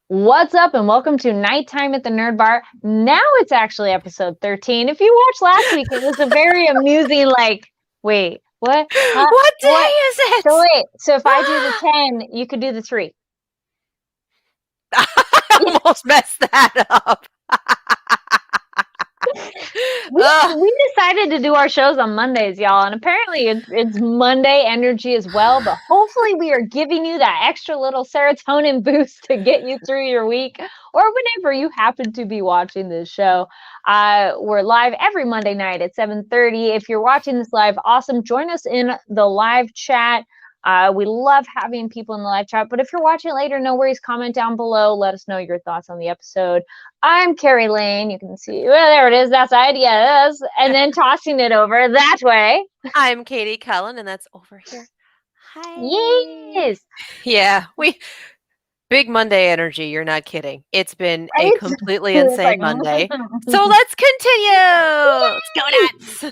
What's up, and welcome to Nighttime at the Nerd Bar. Now it's actually episode 13. If you watched last week, it was a very amusing, wait, what? Huh? What day What? is it? So if I do the 10, you could do the 3. I almost messed that up. We decided to do our shows on Mondays, y'all, and apparently it's Monday energy as well, but hopefully we are giving you that extra little serotonin boost to get you through your week or whenever you happen to be watching this show. We're live every Monday night at 7:30. If you're watching this live, awesome. Join us in the live chat. We love having people in the live chat, but if you're watching later, no worries. Comment down below. Let us know your thoughts on the episode. I'm Carrie Lane. You can see, well, there it is. That side, yes. And then tossing it over that way. I'm Katie Cullen, and that's over here. Hi. Yes. Yeah, big Monday energy. You're not kidding. It's been a Right? completely It's insane like, Monday. So let's continue. Let's go nuts.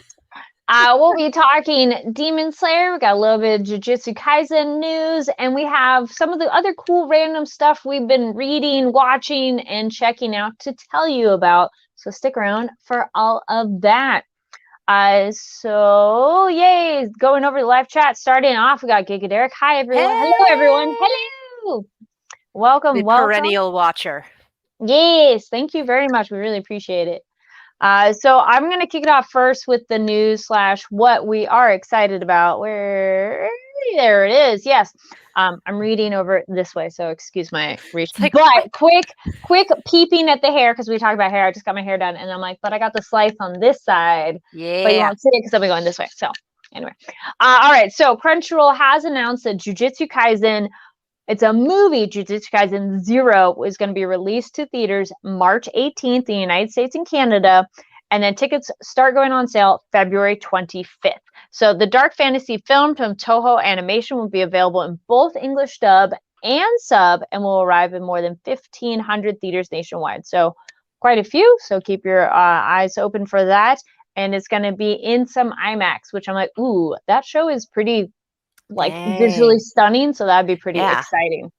we'll be talking Demon Slayer. We got a little bit of Jujutsu Kaisen news, and we have some of the other cool random stuff we've been reading, watching, and checking out to tell you about. So stick around for all of that. So yay, going over the live chat. Starting off, we got Giga Derek. Hi everyone. Hey. Hello everyone. Hello. Welcome. The perennial watcher. Yes, thank you very much. We really appreciate it. So I'm going to kick it off first with the news / what we are excited about. There it is. Yes. I'm reading over this way, so excuse my reach. Like, but quick peeping at the hair, because we talked about hair. I just got my hair done, and I'm like, but I got the slice on this side. Yeah. But you won't see it because I'll be going this way. So anyway. All right. So Crunchyroll has announced that Jujutsu Kaisen, it's a movie, Jujutsu Kaisen 0, is going to be released to theaters March 18th in the United States and Canada, and then tickets start going on sale February 25th. So the dark fantasy film from Toho Animation will be available in both English dub and sub, and will arrive in more than 1,500 theaters nationwide. So quite a few, so keep your eyes open for that. And it's going to be in some IMAX, which I'm like, ooh, that show is pretty visually stunning, so that'd be pretty exciting.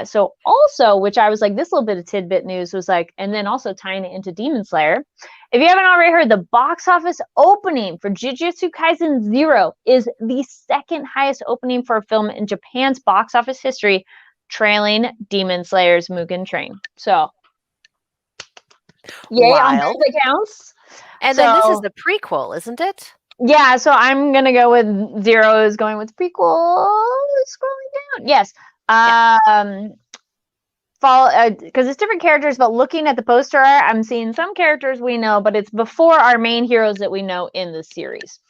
So also, which I was like, this little bit of tidbit news was like, and then also tying it into Demon Slayer. If you haven't already heard, the box office opening for Jujutsu Kaisen 0 is the second highest opening for a film in Japan's box office history, trailing Demon Slayer's Mugen Train. So, yay on both accounts. And then this is the prequel, isn't it? Yeah, so I'm gonna go with 0 is going with prequel. Scrolling down, yes. Because it's different characters, but looking at the poster art, I'm seeing some characters we know, but it's before our main heroes that we know in the series.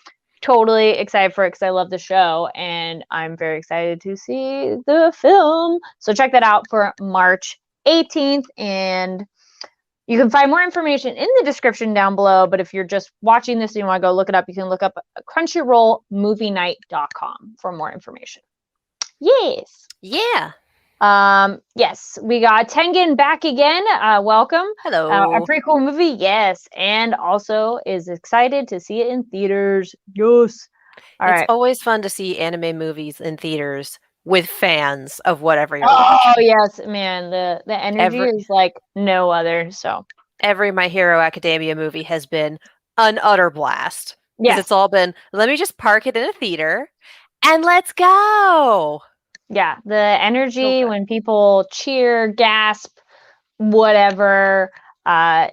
Totally excited for it because I love the show, and I'm very excited to see the film. So check that out for March 18th, and you can find more information in the description down below, but if you're just watching this and you want to go look it up, you can look up crunchyrollmovienight.com for more information. Yes. Yeah. Yes, we got Tengen back again. Welcome. Hello. A prequel movie, yes, and also is excited to see it in theaters. Yes. It's always fun to see anime movies in theaters with fans of whatever you're watching. Oh yes, man, the energy is like no other. So every My Hero Academia movie has been an utter blast. Yes, it's all been, let me just park it in a theater and let's go. Yeah, the energy when people cheer, gasp, whatever,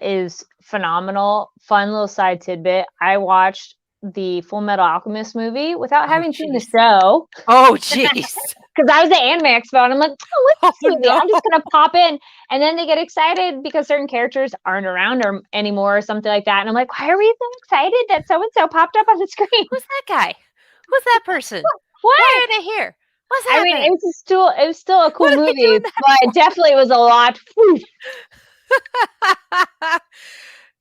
is phenomenal. Fun little side tidbit. I watched the Full Metal Alchemist movie without having seen the show. Oh, jeez. Because I was at Anime Expo and I'm like, oh, what's this movie? I'm just going to pop in. And then they get excited because certain characters aren't around anymore or something like that. And I'm like, why are we so excited that so-and-so popped up on the screen? Who's that guy? Who's that person? What? Why are they here? What's happening? I mean, it was still a cool movie, but it definitely was a lot.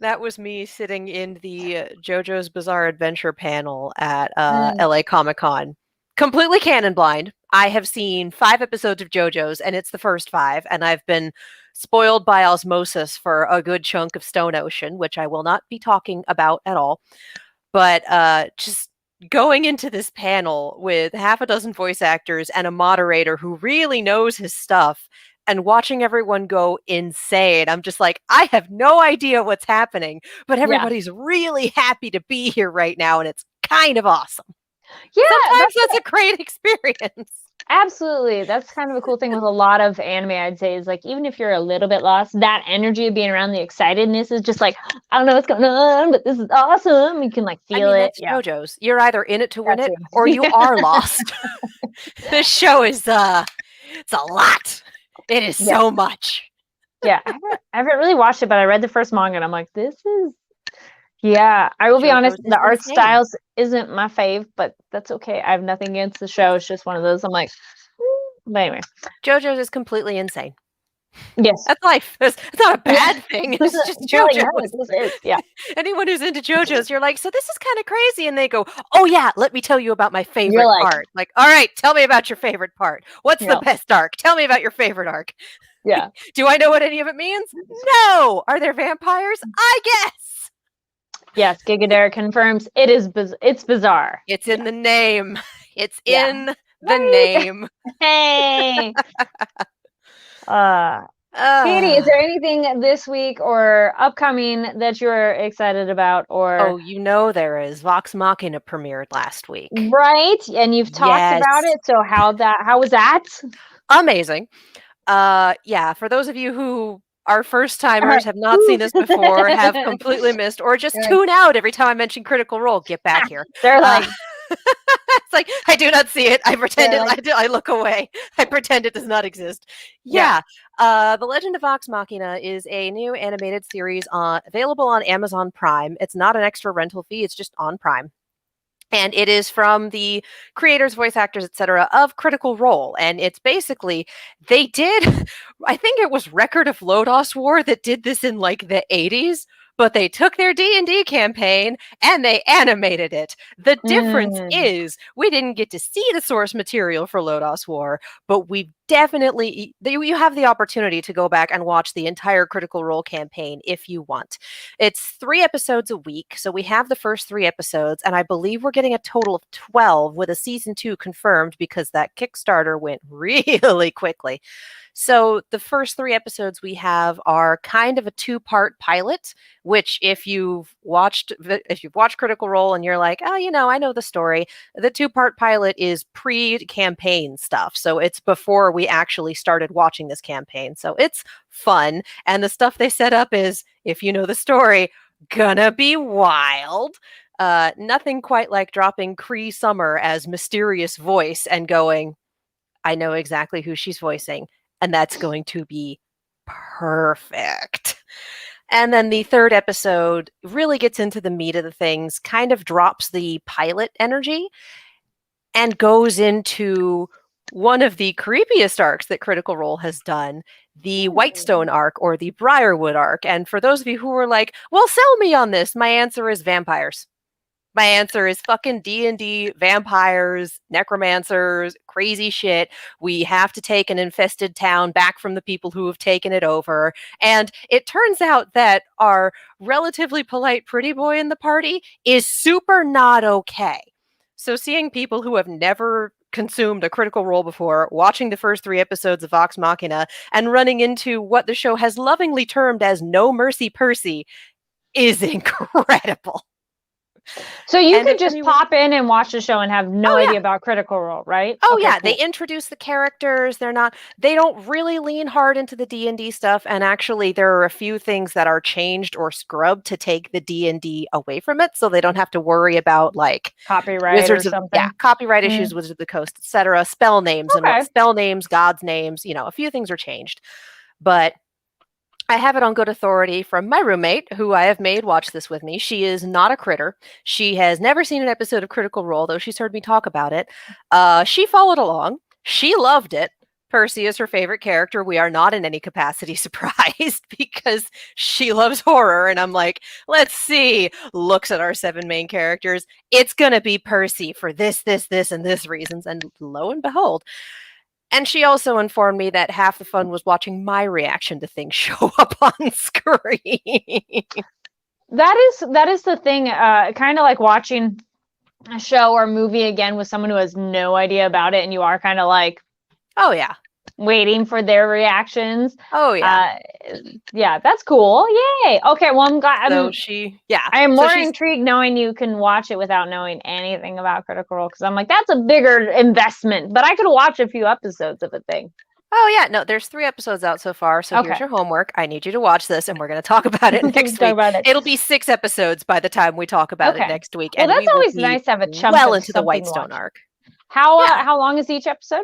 That was me sitting in the JoJo's Bizarre Adventure panel at LA Comic-Con. Completely canon blind. I have seen 5 episodes of JoJo's, and it's the first 5, and I've been spoiled by osmosis for a good chunk of Stone Ocean, which I will not be talking about at all. But just going into this panel with half a dozen voice actors and a moderator who really knows his stuff, and watching everyone go insane. I'm just like, I have no idea what's happening, but everybody's really happy to be here right now, and it's kind of awesome. Yeah, Sometimes that's a great experience. absolutely. That's kind of a cool thing with a lot of anime, I'd say, is like, even if you're a little bit lost, that energy of being around the excitedness is just like, I don't know what's going on, but this is awesome. You can like feel it. That's JoJo's. You're either in it to win That's it, it. or you are lost. This show is it's a lot. It is so much. Yeah, I haven't really watched it, but I read the first manga and I'm like, this is, yeah, I will be honest, the art styles isn't my fave, but that's okay. I have nothing against the show. It's just one of those, I'm like, but anyway. JoJo's is completely insane. Yes. That's life. It's not a bad thing. It's just JoJo's. Yeah. Anyone who's into JoJo's, you're like, so this is kind of crazy. And they go, oh yeah, let me tell you about my favorite part. Like, all right, tell me about your favorite part. What's the best arc? Tell me about your favorite arc. Yeah. Do I know what any of it means? No. Are there vampires? I guess. Yes, Gigadera confirms it's bizarre. It's in the name. It's in the name. Hey. Katie, is there anything this week or upcoming that you're excited about? Or there is. Vox Machina premiered last week. Right? And you've talked about it. So how was that? Amazing. For those of you who are first timers, have not seen this before, have completely missed, or just tune out every time I mention Critical Role, get back here. They're like, it's like, I do not see it. I pretend I look away. I pretend it does not exist. Yeah. The Legend of Ox Machina is a new animated series available on Amazon Prime. It's not an extra rental fee. It's just on Prime. And it is from the creators, voice actors, etc. of Critical Role. And it's basically, they did, I think it was Record of Lodos War that did this in like the 80s. But they took their D&D campaign and they animated it. The difference is we didn't get to see the source material for Lodos War, but we definitely, you have the opportunity to go back and watch the entire Critical Role campaign if you want. It's 3 episodes a week, so we have the first 3 episodes, and I believe we're getting a total of 12 with a season 2 confirmed because that Kickstarter went really quickly. So the first 3 episodes we have are kind of a 2-part pilot, which if you've watched Critical Role and you're like, oh, I know the story, the 2-part pilot is pre-campaign stuff. So it's before we actually started watching this campaign. So it's fun. And the stuff they set up is, if you know the story, gonna be wild. Nothing quite like dropping Cree Summer as mysterious voice and going, I know exactly who she's voicing. And that's going to be perfect. And then the 3rd episode really gets into the meat of the things, kind of drops the pilot energy, and goes into one of the creepiest arcs that Critical Role has done, the Whitestone arc or the Briarwood arc. And for those of you who are like, well, sell me on this, my answer is vampires. My answer is fucking D&D, vampires, necromancers, crazy shit. We have to take an infested town back from the people who have taken it over. And it turns out that our relatively polite pretty boy in the party is super not okay. So seeing people who have never consumed a Critical Role before, watching the first 3 episodes of Vox Machina, and running into what the show has lovingly termed as No Mercy Percy is incredible. So you could just pop in and watch the show and have no idea about Critical Role, right? Oh, yeah. Cool. They introduce the characters. They don't really lean hard into the D&D stuff. And actually, there are a few things that are changed or scrubbed to take the D&D away from it. So they don't have to worry about like copyright Wizards or something. Copyright issues, Wizards of the Coast, etc. Spell names and what spell names, gods' names, a few things are changed. But I have it on good authority from my roommate, who I have made watch this with me. She is not a critter. She has never seen an episode of Critical Role, though she's heard me talk about it. She followed along. She loved it. Percy is her favorite character. We are not in any capacity surprised because she loves horror. And I'm like, let's see. Looks at our 7 main characters. It's going to be Percy for this, and this reasons. And lo and behold. And she also informed me that half the fun was watching my reaction to things show up on screen. That is the thing, kind of like watching a show or movie again with someone who has no idea about it, and you are kind of like, oh yeah, waiting for their reactions. Oh yeah. Yeah, that's cool. Yay. Okay, well I'm glad. I am more intrigued knowing you can watch it without knowing anything about Critical Role, because I'm like, that's a bigger investment, but I could watch a few episodes of a thing. Oh yeah, no, there's 3 episodes out so far, so here's your homework. I need you to watch this, and we're going to talk about it next week. It'll be 6 episodes by the time we talk about it next week. Well, and that's always nice to have a chunk well of into the Whitestone arc. How long is each episode?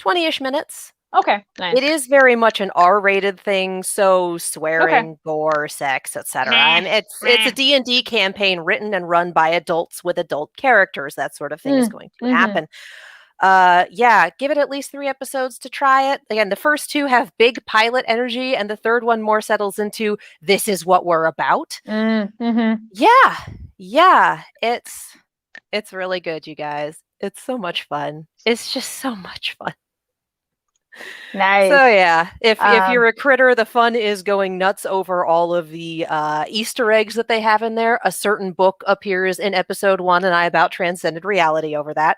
20-ish minutes. Okay, nice. It is very much an R-rated thing, so swearing, gore, sex, etc. And it's a D&D campaign written and run by adults with adult characters. That sort of thing is going to happen. Yeah, give it at least 3 episodes to try it. Again, the first 2 have big pilot energy, and the third one more settles into this is what we're about. Yeah, it's really good, you guys. It's so much fun. It's just so much fun. Nice. So yeah, if you're a critter, the fun is going nuts over all of the Easter eggs that they have in there. A certain book appears in episode 1, and I about transcended reality over that.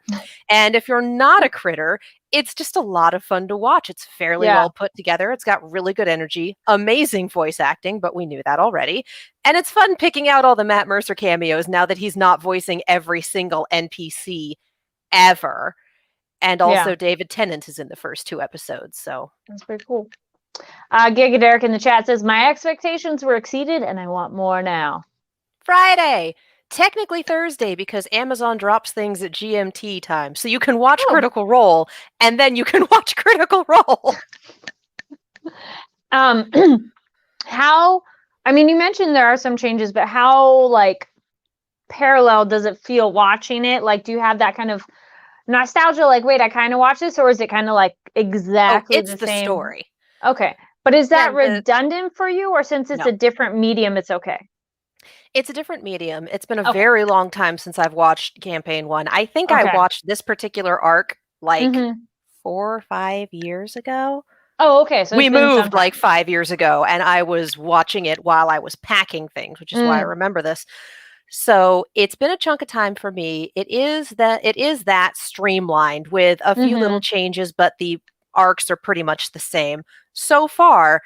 And if you're not a critter, it's just a lot of fun to watch. It's fairly well put together. It's got really good energy, amazing voice acting, but we knew that already. And it's fun picking out all the Matt Mercer cameos now that he's not voicing every single NPC ever. And also David Tennant is in the first 2 episodes, so that's pretty cool. Giga Derek in the chat says, my expectations were exceeded and I want more now. Friday. Technically Thursday, because Amazon drops things at GMT time. So you can watch Critical Role, and then you can watch Critical Role. You mentioned there are some changes, but how, parallel does it feel watching it? Do you have that kind of nostalgia, wait, I kind of watch this, or is it kind of exactly the same story? Okay, but is that redundant for you, or since it's a different medium, it's okay? It's a different medium. It's been a very long time since I've watched campaign 1. I think I watched this particular arc 4 or 5 years ago. Oh, okay. So we moved 5 years ago, and I was watching it while I was packing things, which is why I remember this. So it's been a chunk of time for me. It is that streamlined with a few little changes, but the arcs are pretty much the same. So far,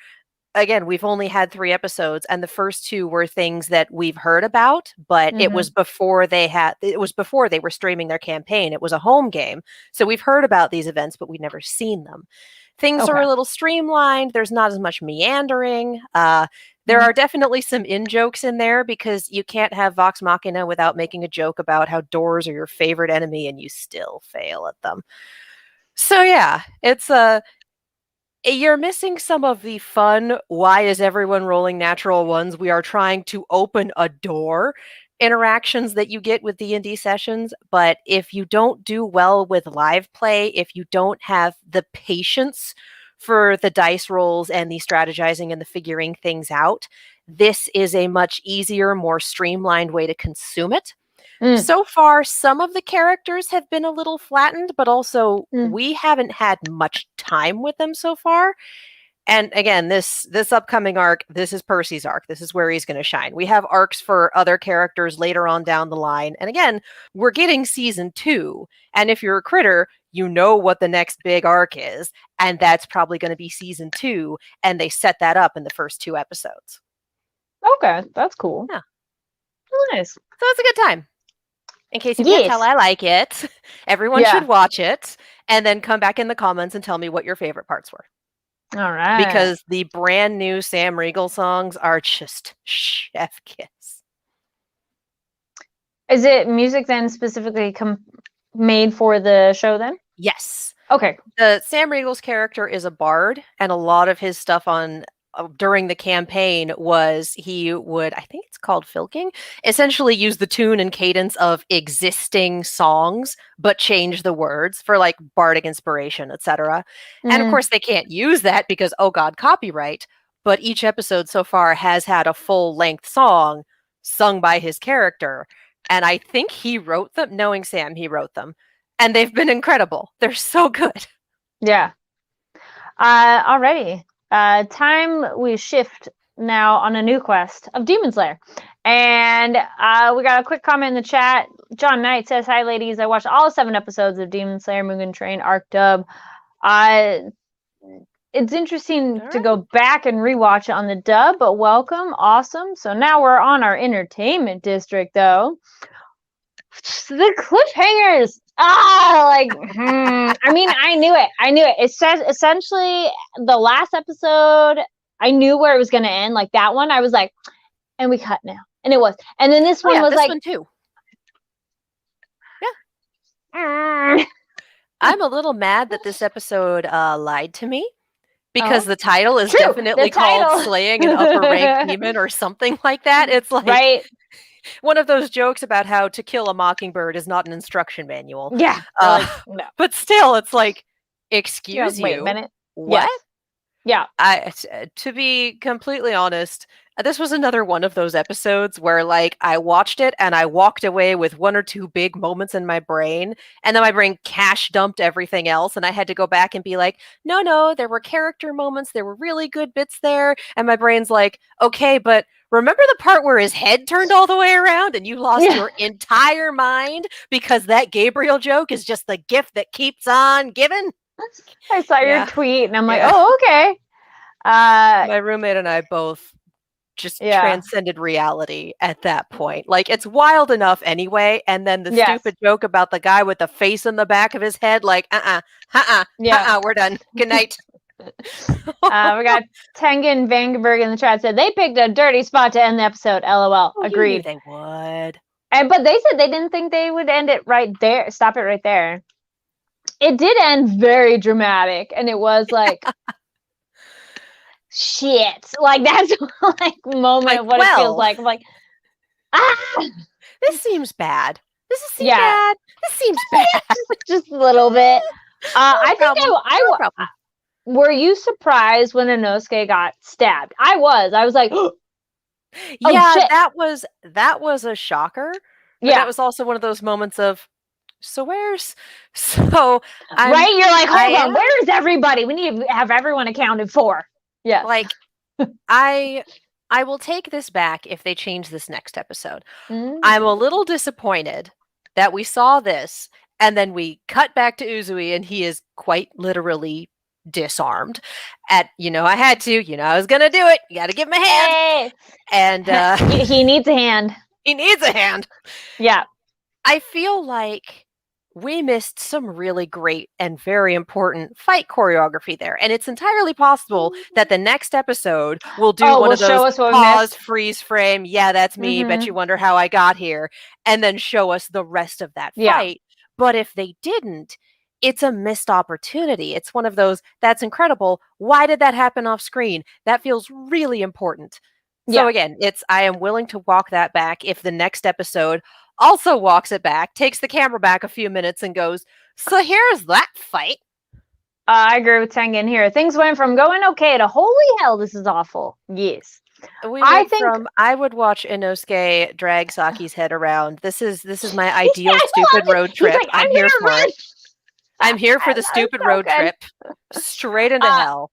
again, we've only had 3 episodes, and the first 2 were things that we've heard about, but it was before they were streaming their campaign. It was a home game. So we've heard about these events, but we've never seen them. Things are a little streamlined. There's not as much meandering. There are definitely some in-jokes in there, because you can't have Vox Machina without making a joke about how doors are your favorite enemy and you still fail at them. So yeah, it's you're missing some of the fun, why is everyone rolling natural ones? We are trying to open a door interactions that you get with D&D sessions, but if you don't do well with live play, if you don't have the patience for the dice rolls and the strategizing and the figuring things out, this is a much easier, more streamlined way to consume it. So far, some of the characters have been a little flattened, but also we haven't had much time with them so far. And again, this upcoming arc, this is Percy's arc. This is where he's going to shine. We have arcs for other characters later on down the line. And again, we're getting season 2. And if you're a critter, you know what the next big arc is. And that's probably going to be season 2. And they set that up in the first 2 episodes. Okay, that's cool. Yeah. Nice. So it's a good time. In case you can't tell, I like it. Everyone should watch it. And then come back in the comments and tell me what your favorite parts were. All right. Because the brand new Sam Riegel songs are just chef kiss. Is it music then specifically made for the show then? Yes. Okay. The Sam Riegel's character is a bard, and a lot of his stuff on during the campaign was he would, I think it's called filking, essentially use the tune and cadence of existing songs, but change the words for bardic inspiration, etc. And of course they can't use that because, oh God, copyright. But each episode so far has had a full length song sung by his character. And I think he wrote them, knowing Sam, he wrote them. And they've been incredible. They're so good. Yeah. Alrighty. Time we shift now on a new quest of Demon Slayer. And we got a quick comment in the chat. John Knight says, hi ladies, I watched all 7 episodes of Demon Slayer Mugen Train Arc Dub. it's interesting to go back and rewatch it on the dub, but welcome. Awesome. So now we're on our entertainment district, though. The cliffhangers. I mean, I knew it. It says essentially the last episode, I knew where it was going to end. Like that one, I was like, and we cut now. And it was. And then this one was this like. One too. Yeah. I'm a little mad that this episode lied to me. Because the title is definitely called Slaying an Upper Rank Demon or something like that. It's like one of those jokes about how To Kill a Mockingbird is not an instruction manual. Yeah. No. But still, it's like, excuse you. Wait a minute. What? Yeah. To be completely honest, this was another one of those episodes where like I watched it and I walked away with one or two big moments in my brain, and then my brain cash dumped everything else, and I had to go back and be like, no, there were character moments, there were really good bits there, and my brain's like, okay, but remember the part where his head turned all the way around and you lost your entire mind because that Gabriel joke is just the gift that keeps on giving? I saw your tweet and I'm like, oh, okay. My roommate and I both just transcended reality at that point. Like, it's wild enough anyway, and then the stupid joke about the guy with the face in the back of his head, like, we're done. Good night. We got Tengen Vangenberg in the chat said they picked a dirty spot to end the episode. LOL. Agreed. They would. But they said they didn't think they would end it right there. Stop it right there. It did end very dramatic, and it was like. Shit, like that's like moment of what it feels like. I'm like, this seems bad. Bad. This seems bad. Just a little bit. I think were you surprised when Inosuke got stabbed? I was like, oh, yeah, shit. that was a shocker. But that was also one of those moments of, so where's right? You're like, hold on, where is everybody? We need to have everyone accounted for. Yeah. Like, I will take this back if they change this next episode. I'm a little disappointed that we saw this and then we cut back to Uzui and he is quite literally disarmed. I had to, I was going to do it. You got to give him a hand. And he needs a hand. He needs a hand. Yeah. I feel like we missed some really great and very important fight choreography there. And it's entirely possible that the next episode will do one of those pause, freeze frame. Yeah, that's me. Bet you wonder how I got here. And then show us the rest of that fight. But if they didn't, it's a missed opportunity. It's one of those, that's incredible. Why did that happen off screen? That feels really important. So again, I am willing to walk that back if the next episode also walks it back, takes the camera back a few minutes and goes, so here's that fight. I agree with Tengen here. Things went from going okay to holy hell, this is awful. Yes. I would watch Inosuke drag Saki's head around. This is my ideal stupid road trip. Like, I'm here for it. I'm here for the stupid road trip. Straight into hell.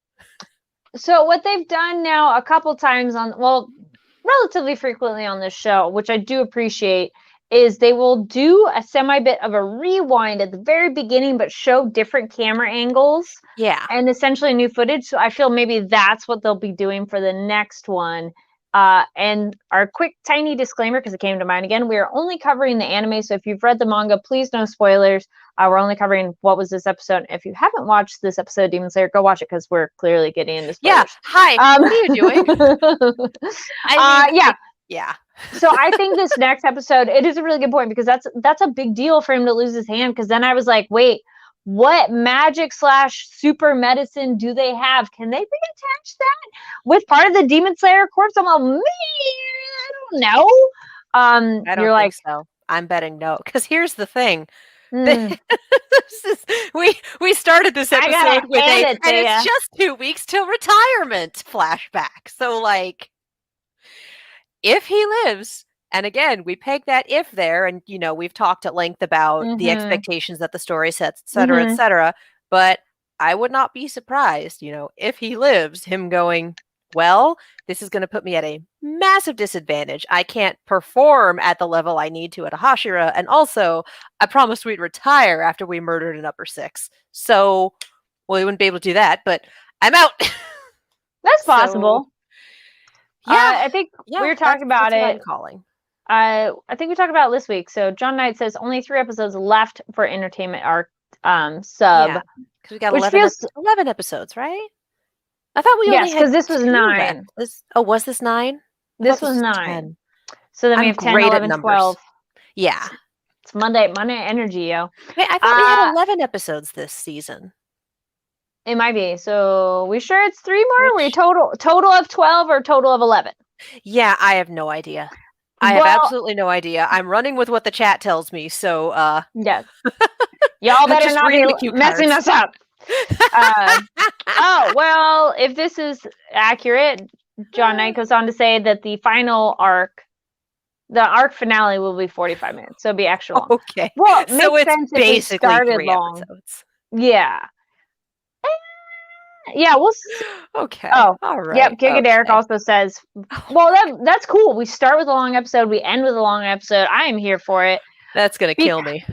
So what they've done now a couple times relatively frequently on this show, which I do appreciate, is they will do a semi bit of a rewind at the very beginning, but show different camera angles. Yeah. And essentially new footage. So I feel maybe that's what they'll be doing for the next one. And our quick tiny disclaimer, because it came to mind again, we are only covering the anime. So if you've read the manga, please no spoilers. We're only covering what was this episode. If you haven't watched this episode of Demon Slayer, go watch it because we're clearly getting into spoilers. Yeah. Hi. What are you doing? Yeah. So I think this next episode, it is a really good point because that's a big deal for him to lose his hand. Because then I was like, wait, what magic / super medicine do they have? Can they reattach that with part of the Demon Slayer corpse? I'm like, man, I don't know. I don't think so. I'm betting no. Because here's the thing. We started this episode with and it's just 2 weeks till retirement flashback. So like, if he lives, and again, we peg that if there, and we've talked at length about the expectations that the story sets, et cetera, but I would not be surprised, if he lives, him going, well, this is going to put me at a massive disadvantage. I can't perform at the level I need to at a Hashira, and also, I promised we'd retire after we murdered an upper six. So, Well, we wouldn't be able to do that, but I'm out. That's So, possible. yeah. I think we were That's talking about what it. I'm calling. I think we talked about it this week. So John Knight says only 3 episodes left for entertainment arc sub. Yeah, because we got which 11 episodes, right? I thought we only yes, had because this was 2 9. left. Was this 9? This was 9. 10. So then we I'm have 10, great at 11, numbers. 12. Yeah. It's Monday energy, yo. Wait, I thought we had 11 episodes this season. It might be. So we sure it's 3 more? We total of 12 or total of 11? Yeah, I have no idea. I have absolutely no idea. I'm running with what the chat tells me, so yes. Y'all better not be messing us up. Oh, well, if this is accurate, John Knight goes on to say that the final arc, the arc finale will be 45 minutes, so it'll be extra long. Okay. Well, it so makes it's sense basically if we started 3 long. episodes. Yeah. Yeah, we'll see. Okay. Oh, all right. Yep, Giga Derek also says, well, that's cool. We start with a long episode, we end with a long episode. I am here for it. That's going to kill me.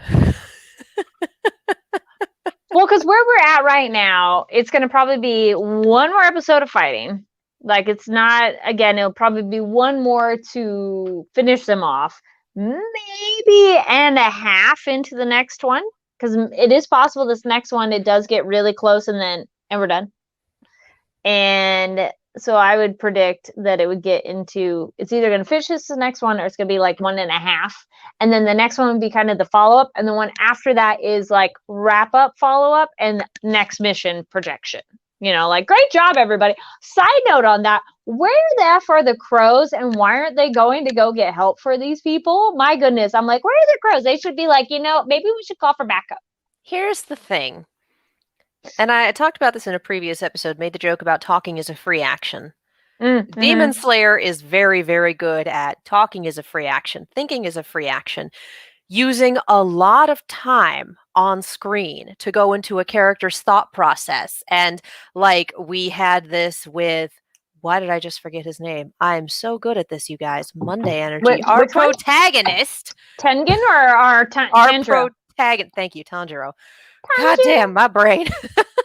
Well, because where we're at right now, it's going to probably be 1 more episode of fighting. Like, it's not, again, it'll probably be 1 more to finish them off. Maybe and a half into the next one. Because it is possible this next one, it does get really close and we're done. And so I would predict that it would get into, it's either going to finish this the next one or it's going to be like 1.5. And then the next one would be kind of the follow-up. And the one after that is like wrap-up follow-up and next mission projection. You know, like, great job, everybody. Side note on that, where the F are the crows and why aren't they going to go get help for these people? My goodness. I'm like, where are the crows? They should be like, maybe we should call for backup. Here's the thing. And I talked about this in a previous episode, made the joke about talking is a free action. Mm-hmm. Demon Slayer is very, very good at talking is a free action, thinking is a free action, using a lot of time on screen to go into a character's thought process. And like we had this with, why did I just forget his name? I'm so good at this, you guys. Monday energy. Our protagonist. Tengen or our protagonist. Thank you, Tanjiro. God damn, my brain.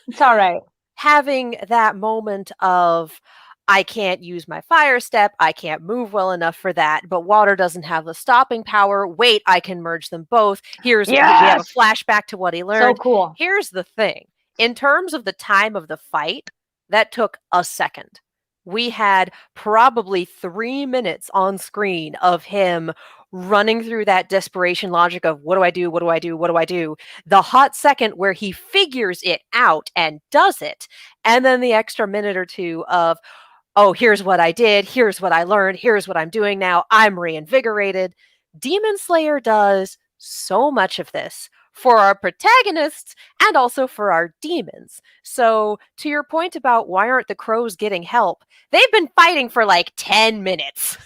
It's all right. Having that moment of, I can't use my fire step, I can't move well enough for that, but water doesn't have the stopping power. Wait, I can merge them both. We have a flashback to what he learned. So cool. Here's the thing. In terms of the time of the fight, that took a second. We had probably 3 minutes on screen of him running through that desperation logic of what do I do? What do I do? What do I do? The hot second where he figures it out and does it. And then the extra minute or 2 of, oh, here's what I did. Here's what I learned. Here's what I'm doing now. I'm reinvigorated. Demon Slayer does so much of this for our protagonists and also for our demons. So to your point about why aren't the crows getting help, they've been fighting for like 10 minutes.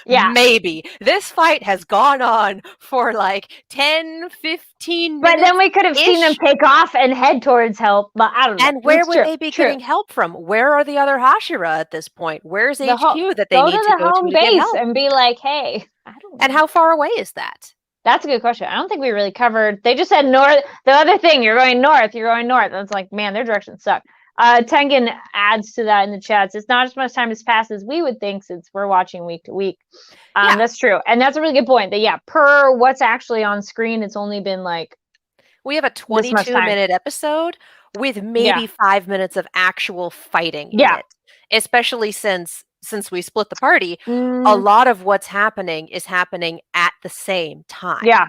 Yeah. Maybe. This fight has gone on for like 10, 15 minutes. But then we could have seen them take off and head towards help, but I don't know. And where would they be getting help from? Where are the other Hashira at this point? Where's HQ that they need to go to get help? And be like, hey, I don't know. And how far away is that? That's a good question. I don't think we really covered. They just said north. The other thing, you're going north. And it's like, man, their directions suck. Tengen adds to that in the chats. It's not as much time has passed as we would think since we're watching week to week. That's true. And that's a really good point. That, per what's actually on screen, it's only been like... We have a 22-minute episode with maybe 5 minutes of actual fighting in it. Especially since we split the party, a lot of what's happening is happening at the same time. Yeah.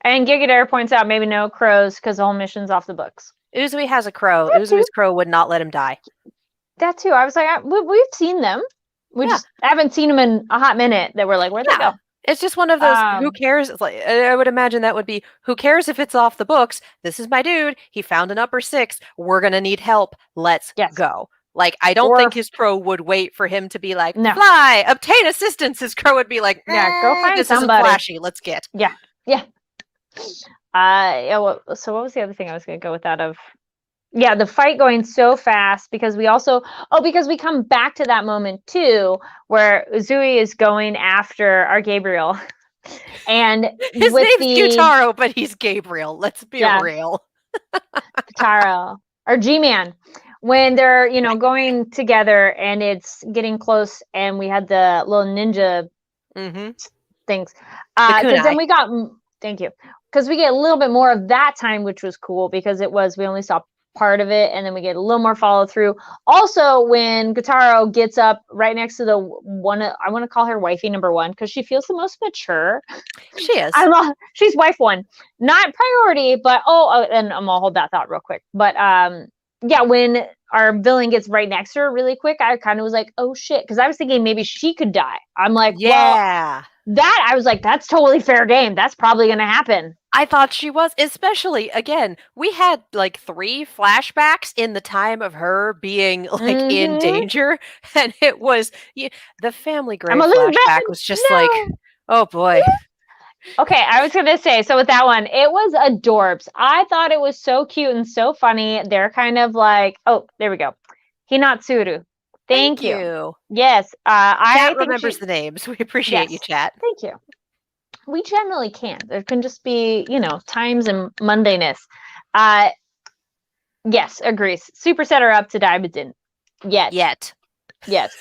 And Gigadare points out maybe no crows because the whole mission's off the books. Uzui has a crow. Uzui's crow would not let him die. That too. I was like, we've seen them. We just haven't seen them in a hot minute that we're like, where'd they go? It's just one of those, who cares? It's like, I would imagine that would be, who cares if it's off the books? This is my dude. He found an upper 6. We're going to need help. Let's go. Like, I don't think his crow would wait for him to be like, fly, obtain assistance. His crow would be like, go find this somebody. Isn't flashy. Let's get. Yeah. So what was the other thing I was going to go with that of? Yeah, the fight going so fast because we come back to that moment too, where Uzui is going after our Gabriel. And his name's Gyutaro, but he's Gabriel. Let's be real. Gyutaro. or G-Man, when they're, going together and it's getting close and we had the little ninja things. Because then thank you. Because we get a little bit more of that time, which was cool because we only saw part of it, and then we get a little more follow through. Also, when Gotaro gets up right next to the one, I want to call her wifey number 1 because she feels the most mature. She is. She's wife 1, not priority, but and I'm gonna hold that thought real quick. But yeah, when our villain gets right next to her really quick, I kind of was like, oh shit, because I was thinking maybe she could die. I'm like, yeah. That I was like, that's totally fair game. That's probably going to happen. I thought she was, especially, again, we had like 3 flashbacks in the time of her being like in danger. And it was, the family grave flashback was just like, oh boy. Okay, I was going to say, so with that one, it was adorbs. I thought it was so cute and so funny. They're kind of like, oh, there we go. Hinatsuru. Thank you. Yes. Chat remembers the names. We appreciate you, chat. Thank you. We generally can. There can just be, times and mundaness. Yes, agrees. Super set her up to die, but didn't. Yet. Yes.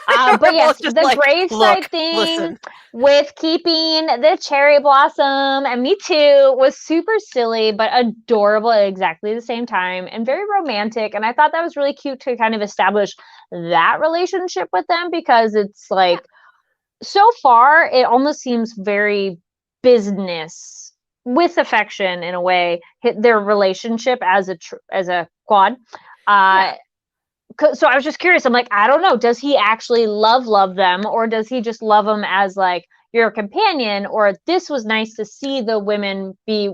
But yes, the graveside thing with keeping the cherry blossom and me too was super silly, but adorable at exactly the same time and very romantic. And I thought that was really cute to kind of establish that relationship with them because it's like, so far, it almost seems very business with affection in a way, their relationship as a quad. So I was just curious. I'm like, I don't know. Does he actually love them, or does he just love them as like your companion? Or this was nice to see the women be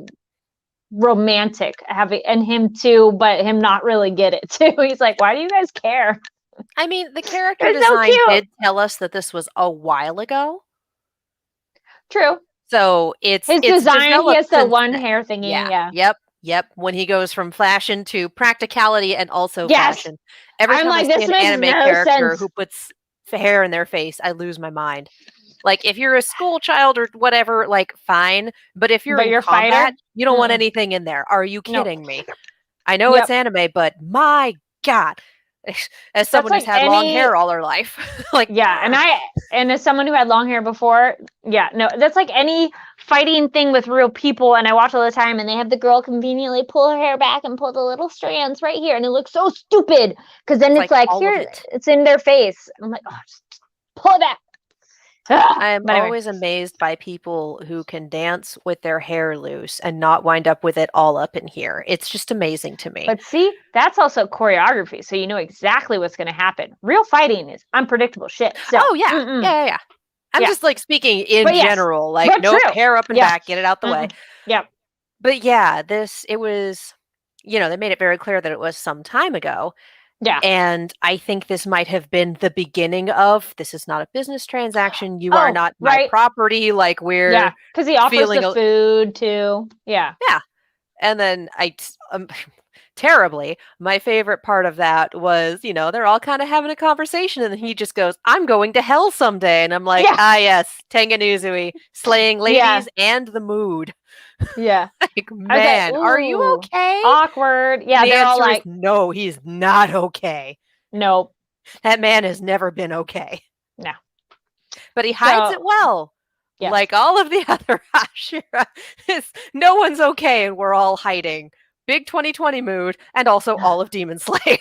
romantic, and him too, but him not really get it too. He's like, why do you guys care? I mean, the character design did tell us that this was a while ago. True. So it's his design. He has the one hair thingy. Yeah. Yep. When he goes from fashion to practicality and also fashion. Every time I see an anime character who puts hair in their face, I lose my mind. Like, if you're a school child or whatever, like, fine. But if you're in combat, you don't want anything in there. Are you kidding me? I know it's anime, but my God. As someone who's had long hair all her life. And as someone who had long hair before, that's like any fighting thing with real people, and I watch all the time, and they have the girl conveniently pull her hair back and pull the little strands right here, and it looks so stupid because then it's like here it's in their face. I'm like, oh, just pull it back. I'm always amazed by people who can dance with their hair loose and not wind up with it all up in here. It's just amazing to me. But see, that's also choreography, so you know exactly what's going to happen. Real fighting is unpredictable shit. So, yeah. I'm just like speaking in general, like no hair up and back, get it out the way. Yeah. But yeah, it was, they made it very clear that it was some time ago. Yeah. And I think this might have been the beginning of, this is not a business transaction. You are not my property. Like we're because he offers the food too. Yeah. Yeah. And then terribly, my favorite part of that was, they're all kind of having a conversation and he just goes, I'm going to hell someday. And I'm like, yes, Tengenuzui, slaying ladies and the mood. Yeah. Like, man, are you okay? Awkward. Yeah, they're all like, no, he's not okay. Nope. That man has never been okay. No. But he hides it well. Yes. Like all of the other Hashira. No one's okay and we're all hiding. Big 2020 mood, and also all of Demon Slayer.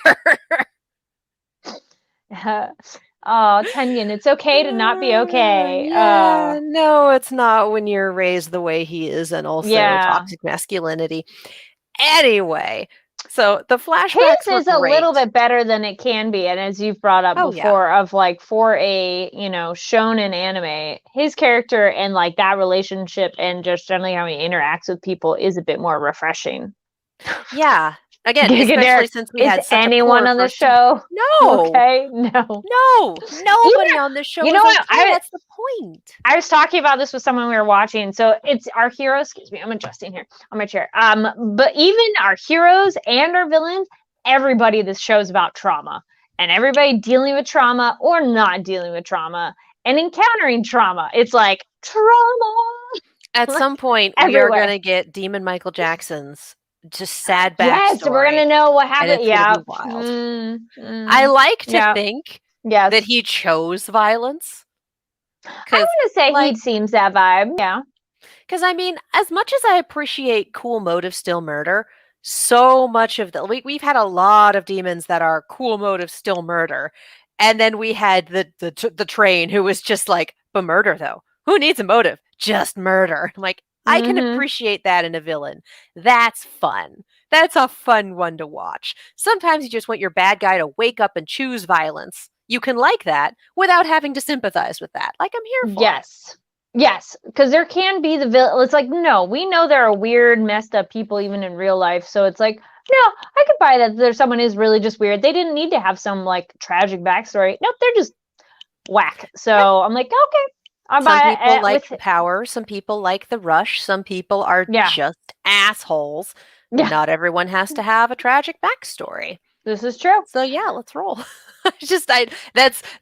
Oh, Tengen, it's okay to not be okay. No, it's not when you're raised the way he is, and also toxic masculinity. Anyway, so the flashbacks is a little bit better than it can be, and as you've brought up before, of like for a shonen anime, his character and like that relationship and just generally how he interacts with people is a bit more refrefreshing. Yeah. Again, especially since we had such anyone on the show. No. Okay. No. Nobody on the show. What? That's the point. I was talking about this with someone we were watching. So it's our heroes. Excuse me, I'm adjusting here on my chair. But even our heroes and our villains, everybody this show is about trauma, and everybody dealing with trauma or not dealing with trauma and encountering trauma. It's like trauma. At some point, we are going to get Demon Michael Jacksons just sad backstory. Yes, we're gonna know what And happened. it's Yeah. gonna be wild. Mm-hmm. I like to Yeah. think Yes. that he chose violence. I want to say like, he seems that vibe. Yeah. Because I mean, as much as I appreciate cool motive, still murder, so much of we've had a lot of demons that are cool motive, still murder, and then we had the train who was just like, but murder though. Who needs a motive? Just murder. Like I can appreciate that in a villain. That's fun. That's a fun one to watch. Sometimes you just want your bad guy to wake up and choose violence. You can like that without having to sympathize with that. Like I'm here for it. Yes, because there can be the villain. It's like, no, we know there are weird, messed up people even in real life. So it's like, no, I could buy that there's someone who's really just weird. They didn't need to have some like tragic backstory. Nope, they're just whack. So I'm like, okay, I'll buy Some it. people like power. Some people like the rush. Some people are just assholes. Yeah. Not everyone has to have a tragic backstory. This is true. So yeah, let's roll.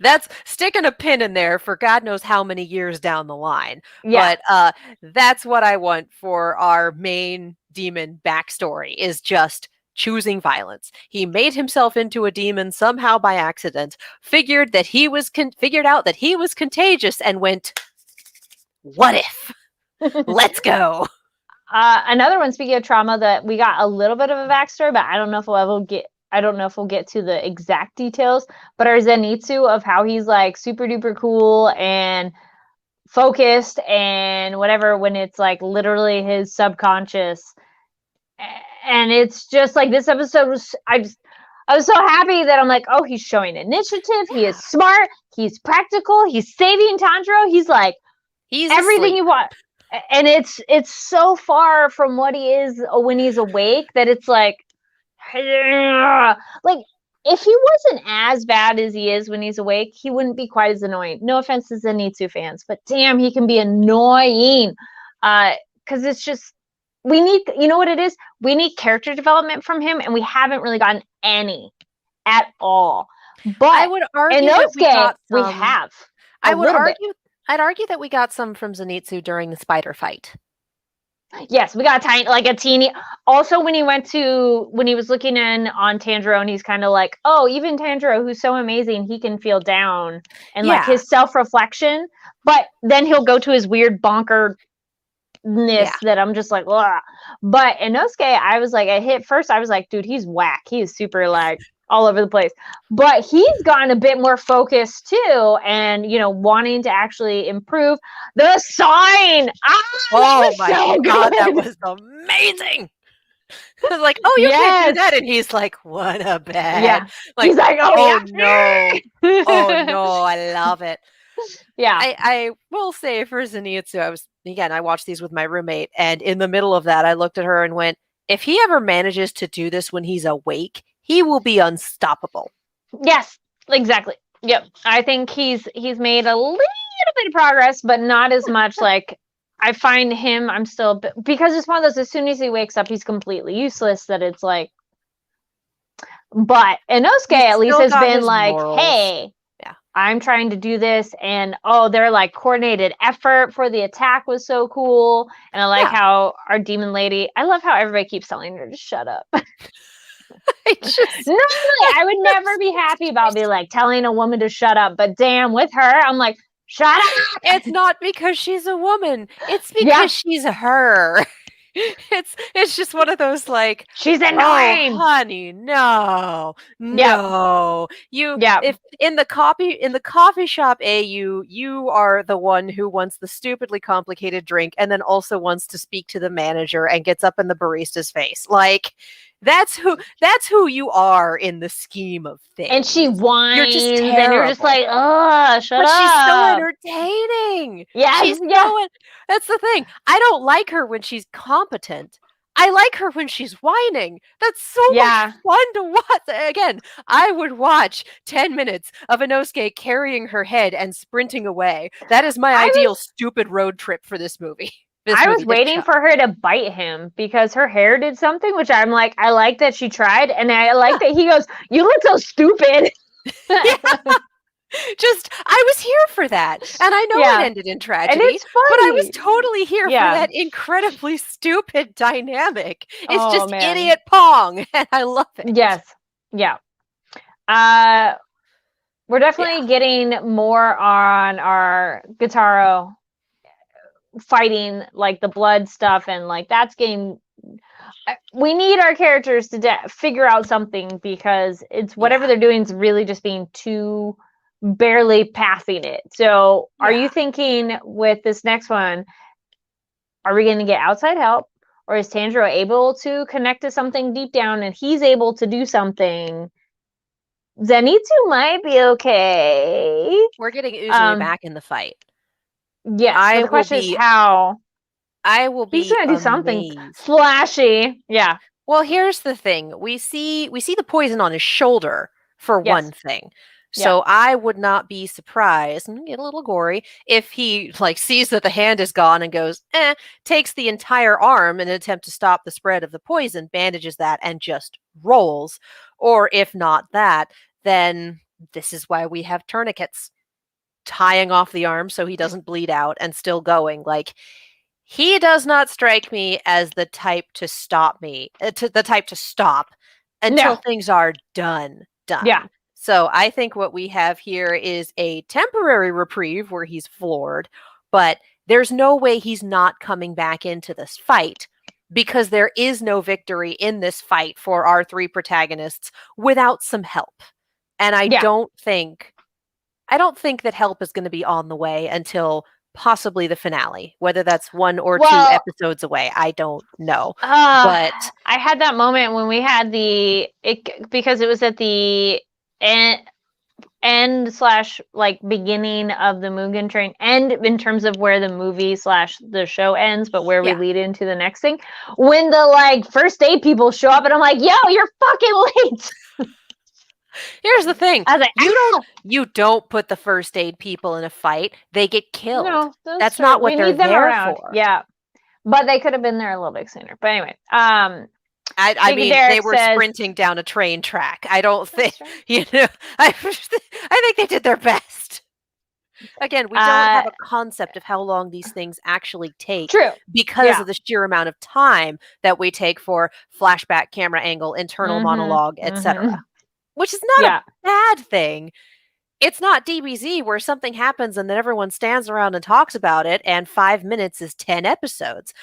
That's sticking a pin in there for God knows how many years down the line. Yeah. But that's what I want for our main demon backstory is just choosing violence. He made himself into a demon somehow by accident, figured out that he was contagious and went, what if? Let's go. Another one, speaking of trauma, that we got a little bit of a backstory, but I don't know if we'll get to the exact details, but our Zenitsu of how he's like super duper cool and focused and whatever when it's like literally his subconscious. And it's just like this episode was, I was so happy that I'm like, oh, he's showing initiative. He is smart. He's practical. He's saving Tanjiro. He's like, he's everything asleep. you want. And it's so far from what he is when he's awake that it's like if he wasn't as bad as he is when he's awake, he wouldn't be quite as annoying. No offense to Zenitsu fans, but damn, he can be annoying. Because it's just we need, you know what it is? We need character development from him, and we haven't really gotten any at all. But I would argue Inosuke, we have. I'd argue that we got some from Zenitsu during the spider fight. Yes, we got a teeny. Also, when he was looking in on Tanjiro, and he's kind of like, oh, even Tanjiro, who's so amazing, he can feel down and like his self-reflection. But then he'll go to his weird bonkerness that I'm just like, ugh. But Inosuke, I was like, I was like, dude, he's whack. He is super like all over the place. But he's gotten a bit more focused too, and wanting to actually improve the sign. Oh my god, that was amazing. I was like, oh, you can't do that, and he's like, what a bad. Yeah. Like, he's like, oh no. Oh no, I love it. Yeah. I will say for Zenitsu, I watched these with my roommate, and in the middle of that, I looked at her and went, if he ever manages to do this when he's awake, he will be unstoppable. Yes, exactly. Yep. I think he's made a little bit of progress, but not as much. Like I find him, I'm still, because it's one of those, as soon as he wakes up, he's completely useless, that it's like, but Inosuke at least has been like, morals. Hey, I'm trying to do this, and their like coordinated effort for the attack was so cool. And I like how our demon lady, I love how everybody keeps telling her to shut up. Normally, I would never be happy about telling a woman to shut up, but damn, with her, I'm like, shut up. It's not because she's a woman. It's because she's her. It's just one of those like, she's annoying. Oh, honey, no. If in the coffee shop, you are the one who wants the stupidly complicated drink and then also wants to speak to the manager and gets up in the barista's face. Like that's who you are in the scheme of things. And she whines, you're just terrible. And you're just like, shut up. But she's so entertaining. Yes, that's the thing. I don't like her when she's competent. I like her when she's whining. That's so much fun to watch. Again, I would watch 10 minutes of Inosuke carrying her head and sprinting away. That is my ideal stupid road trip for this movie. I was waiting for her to bite him because her hair did something, which I'm like, I like that she tried, and I like that he goes, you look so stupid. I was here for that. And I know Yeah. it ended in And tragedy, it's but I was funny. totally here Yeah. for that incredibly stupid dynamic. It's Oh, just man. idiot Pong, and I love it. Yes. Yeah. We're definitely getting more on our Guitaro fighting, like the blood stuff, and like that's getting. We need our characters to figure out something, because it's whatever they're doing is really just being too barely passing it. So, are you thinking with this next one, are we going to get outside help, or is Tanjiro able to connect to something deep down and he's able to do something? Zenitsu might be okay. We're getting Uzumi back in the fight. Yes, but the question is how. I will be He's gonna do amazed. something flashy. Yeah. Well, here's the thing. We see the poison on his shoulder for one thing. So I would not be surprised, and get a little gory, if he like sees that the hand is gone and goes, takes the entire arm in an attempt to stop the spread of the poison, bandages that, and just rolls. Or if not that, then this is why we have tourniquets, tying off the arm so he doesn't bleed out and still going. Like, he does not strike me as the type to stop until things are done. Yeah. So I think what we have here is a temporary reprieve where he's floored, but there's no way he's not coming back into this fight, because there is no victory in this fight for our three protagonists without some help. And I don't think that help is going to be on the way until possibly the finale, whether that's 1 or 2 episodes away. I don't know. But I had that moment when we had because it was at the end slash like beginning of the Mugen Train, end in terms of where the movie slash the show ends, but where we lead into the next thing, when the like first aid people show up, and I'm like, yo, you're fucking late. Here's the thing. I was like, you don't put the first aid people in a fight. They get killed. No, that's not what they're there for. Yeah. But they could have been there a little bit sooner. But anyway, I mean, they were sprinting down a train track. I don't think, I think they did their best. Again, we don't have a concept of how long these things actually take. True. Because of the sheer amount of time that we take for flashback, camera angle, internal monologue, etc. Which is not a bad thing. It's not DBZ where something happens and then everyone stands around and talks about it, and 5 minutes is 10 episodes.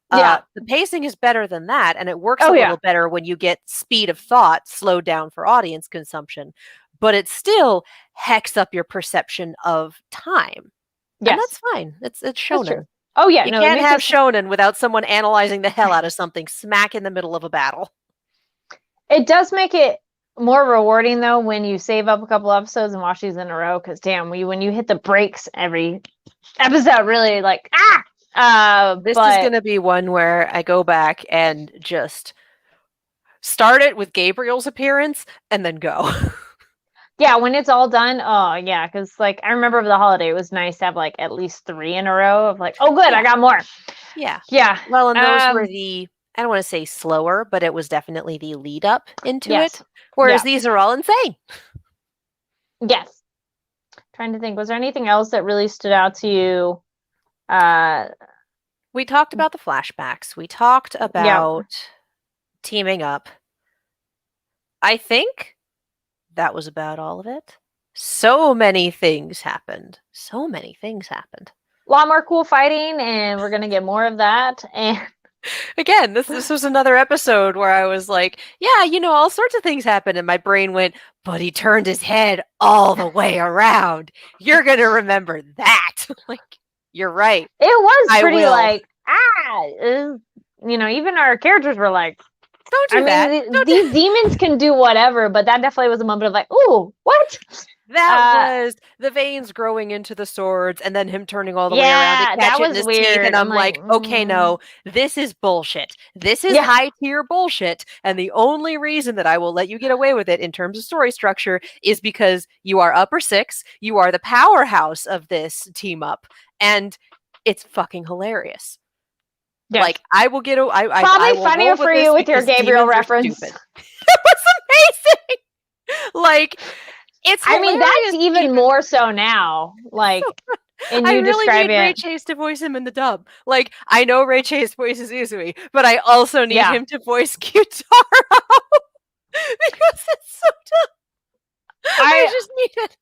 The pacing is better than that, and it works a little better when you get speed of thought slowed down for audience consumption. But it still hacks up your perception of time. Yes. And that's fine. It's shonen. Oh, yeah. You can't have shonen without someone analyzing the hell out of something smack in the middle of a battle. It does make it more rewarding, though, when you save up a couple episodes and watch these in a row, because damn, when you hit the brakes every episode, really like, this is going to be one where I go back and just start it with Gabriel's appearance and then go. Yeah, when it's all done, because like I remember over the holiday, it was nice to have like at least 3 in a row of like, oh good, I got more. Yeah. Yeah. Well, and those were I don't want to say slower, but it was definitely the lead up into it. Whereas these are all insane. Yes. Trying to think, was there anything else that really stood out to you? We talked about the flashbacks. We talked about teaming up. I think that was about all of it. So many things happened. A lot more cool fighting, and we're going to get more of that. And again, this was another episode where I was like, yeah, all sorts of things happened, and my brain went, but he turned his head all the way around. You're going to remember that. Like, you're right. It was pretty like, even our characters were like, don't do that. These demons can do whatever, but that definitely was a moment of like, ooh, what? That was the veins growing into the swords, and then him turning all the way around to catch it in his teeth. And I'm like, okay, no, this is bullshit. This is high tier bullshit. And the only reason that I will let you get away with it in terms of story structure is because you are upper 6. You are the powerhouse of this team up, and it's fucking hilarious. Yes. Like, I will get. Probably funnier for you with your Gabriel reference. It was amazing. Like, It's I mean, that's hilarious even more so now. Like, and I you really describe need Ray it. Chase to voice him in the dub. Like, I know Ray Chase voices Uzui, but I also need Yeah. him to voice Kyutaro because it's so dumb. I I just need it.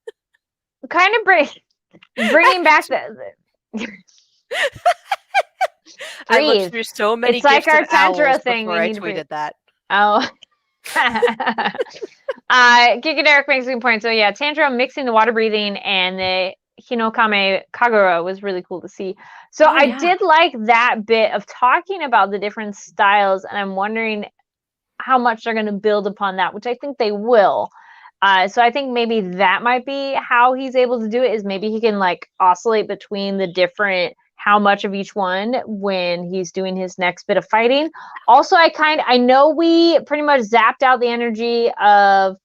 kind of bringing back the I looked breathe. through so many It's like gifs our of owls Tanjiro thing. before We I need to breathe. tweeted that. Oh. Gigaderic makes a good point. So yeah, Tanjiro mixing the water breathing and the Hinokame Kagura was really cool to see. So Oh, I yeah. did like that bit of talking about the different styles, and I'm wondering how much they're going to build upon that, which I think they will. So I think maybe that might be how he's able to do it, is maybe he can like oscillate between the different, how much of each one when he's doing his next bit of fighting. Also, I know we pretty much zapped out the energy of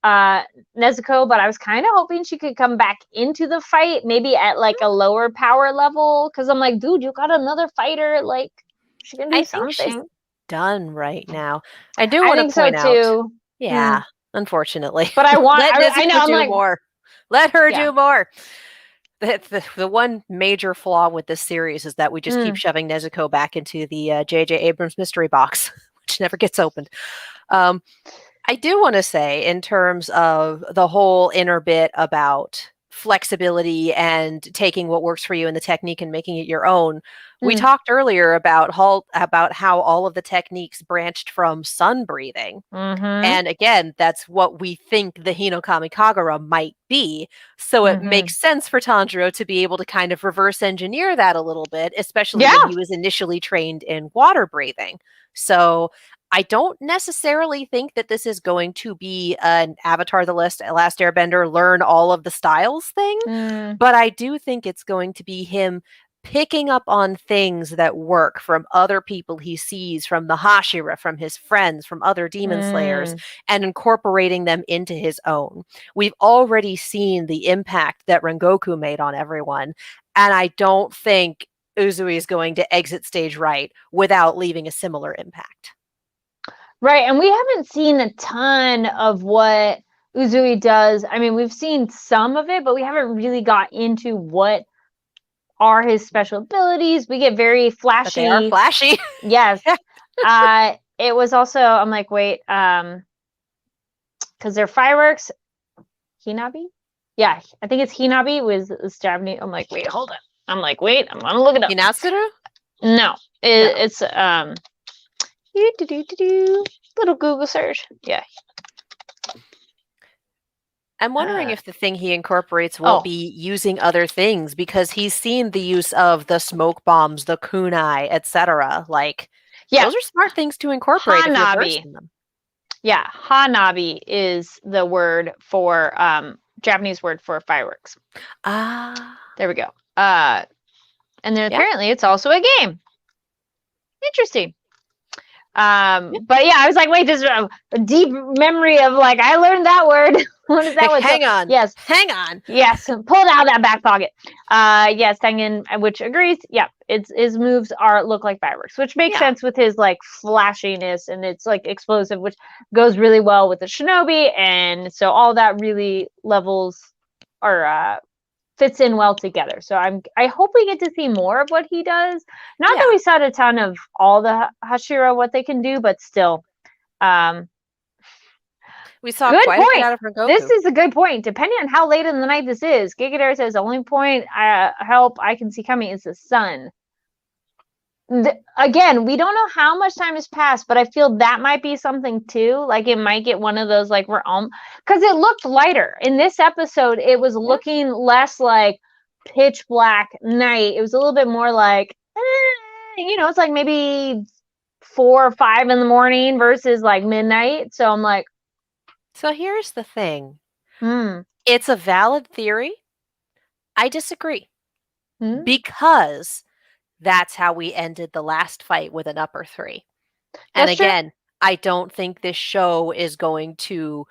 Nezuko, but I was kind of hoping she could come back into the fight, maybe at like a lower power level, because I'm like, dude, you got another fighter, like she can do I think she's something. done right now. I do I want to think so point out, too. yeah, unfortunately. But I want, Let I know, Nezuko I'm do like, more. Let her yeah. do more. The one major flaw with this series is that we just keep shoving Nezuko back into the J.J. Abrams mystery box, which never gets opened. I do want to say, in terms of the whole inner bit about flexibility and taking what works for you in the technique and making it your own, we talked earlier about how all of the techniques branched from sun breathing. And again, that's what we think the Hinokami Kagura might be. So it makes sense for Tanjiro to be able to kind of reverse engineer that a little bit, especially when he was initially trained in water breathing. So I don't necessarily think that this is going to be an Avatar the Last Airbender learn all of the styles thing, but I do think it's going to be him picking up on things that work from other people he sees, from the Hashira, from his friends, from other demon slayers, and incorporating them into his own. We've already seen the impact that Rengoku made on everyone, and I don't think Uzui is going to exit stage right without leaving a similar impact. Right, and we haven't seen a ton of what Uzui does. I mean, we've seen some of it, but we haven't really got into what are his special abilities. We get very flashy. But they are flashy. Yes. It was also, I'm like, wait, because they're fireworks. Hinabi? Yeah, I think it's Hinabi was Japanese. I'm like, wait, hold on. I'm like, wait, I'm gonna look it up. Hinatsuru? No, it's little Google search. Yeah. I'm wondering if the thing he incorporates will be using other things, because he's seen the use of the smoke bombs, the kunai, etc. Like, those are smart things to incorporate if you're versed in them. Yeah, hanabi is the word for Japanese word for fireworks. There we go. And then apparently it's also a game. Interesting. But yeah, I was like, wait, this is a deep memory of like, I learned that word. What is that word? Hang on. Yes. Hang on. Yes. Pulled out of that back pocket. Yes, Tengen, which agrees. Yeah, his moves look like fireworks, which makes sense with his like flashiness, and it's like explosive, which goes really well with the shinobi, and so all that really levels or fits in well together. So I hope we get to see more of what he does. Not that we saw a ton of all the Hashira, what they can do, but still. We saw quite a bit out of Rengoku. This is a good point. Depending on how late in the night this is, Gigadare says the only point help I can see coming is the sun. Again, we don't know how much time has passed, but I feel that might be something too. Like it might get one of those like we're on, because it looked lighter in this episode. It was looking less like pitch black night. It was a little bit more like, it's like maybe 4 or 5 in the morning versus like midnight. So I'm like, so here's the thing. It's a valid theory. I disagree. Because that's how we ended the last fight with an upper 3. And again, I don't think this show is going to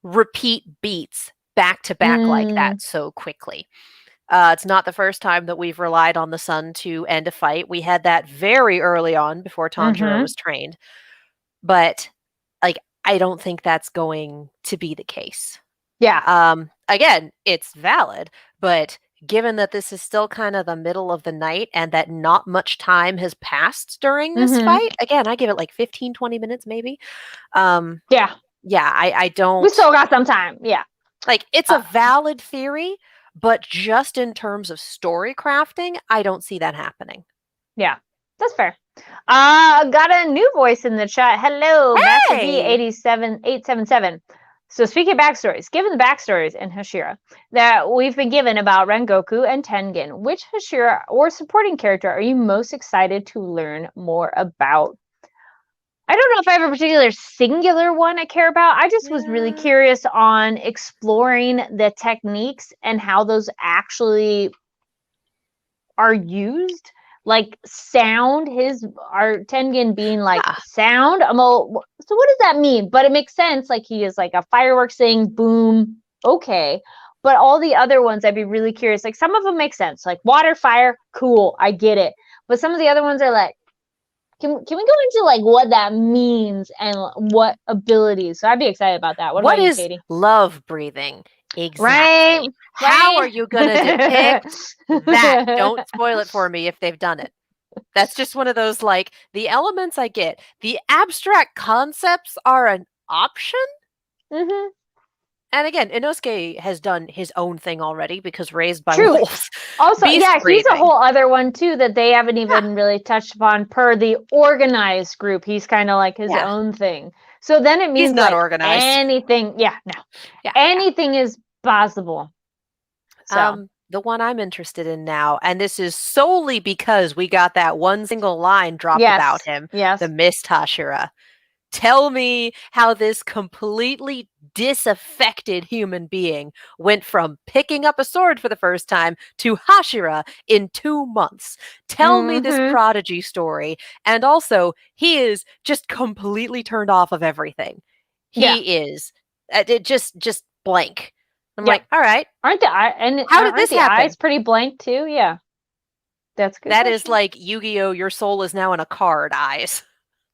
repeat beats back to back like that so quickly. It's not the first time that we've relied on the sun to end a fight. We had that very early on before Tanjiro was trained. But like, I don't think that's going to be the case. Yeah. Again, it's valid, but given that this is still kind of the middle of the night and that not much time has passed during this Mm-hmm. fight, again, I give it like 15, 20 minutes maybe. Um, Yeah. yeah, I We don't still got some time. Yeah. like it's Uh, a valid theory, but just in terms of story crafting, I don't see that happening. yeah. That's fair. Got a new voice in the chat. Hello, Master B Hey! 877. So speaking of backstories, given the backstories in Hashira that we've been given about Rengoku and Tengen, which Hashira or supporting character are you most excited to learn more about? I don't know if I have a particular singular one I care about. I just was really Yeah. curious on exploring the techniques and how those actually are used. Like sound, our Tengen being like Yeah. sound. I'm all, so what does that mean? But it makes sense. Like he is like a fireworks thing, boom, okay. But all the other ones, I'd be really curious. Like some of them make sense. Like water, fire, cool, I get it. But some of the other ones are like, can we go into like what that means and what abilities? So I'd be excited about that. What What about you, is Katie? love breathing? Right, Exactly. How are right. you going to depict that? Don't spoil it for me if they've done it. That's just one of those like the elements I get. The abstract concepts are an option. Mm-hmm. And again, Inosuke has done his own thing already because raised by True. wolves. Also, Beast yeah, he's a breathing. whole other one too that they haven't Yeah. even really touched upon per the organized group. He's kind of like his Yeah. own thing. So then it He's means not like organized. anything, yeah, no. Yeah. Anything is possible. So, The one I'm interested in now, and this is solely because we got that one single line dropped about yes. him, the Yes. Mist Hashira. Tell me how this completely disaffected human being went from picking up a sword for the first time to Hashira in 2 months. Tell me this Mhm. prodigy story. And also, he is just completely turned off of everything. Yeah. He is it just blank. I'm Yeah. like, all right, how did Aren't this the eyes happen? pretty blank too? Yeah. That's a good That is question. like Yu-Gi-Oh! Your soul is now in a card eyes.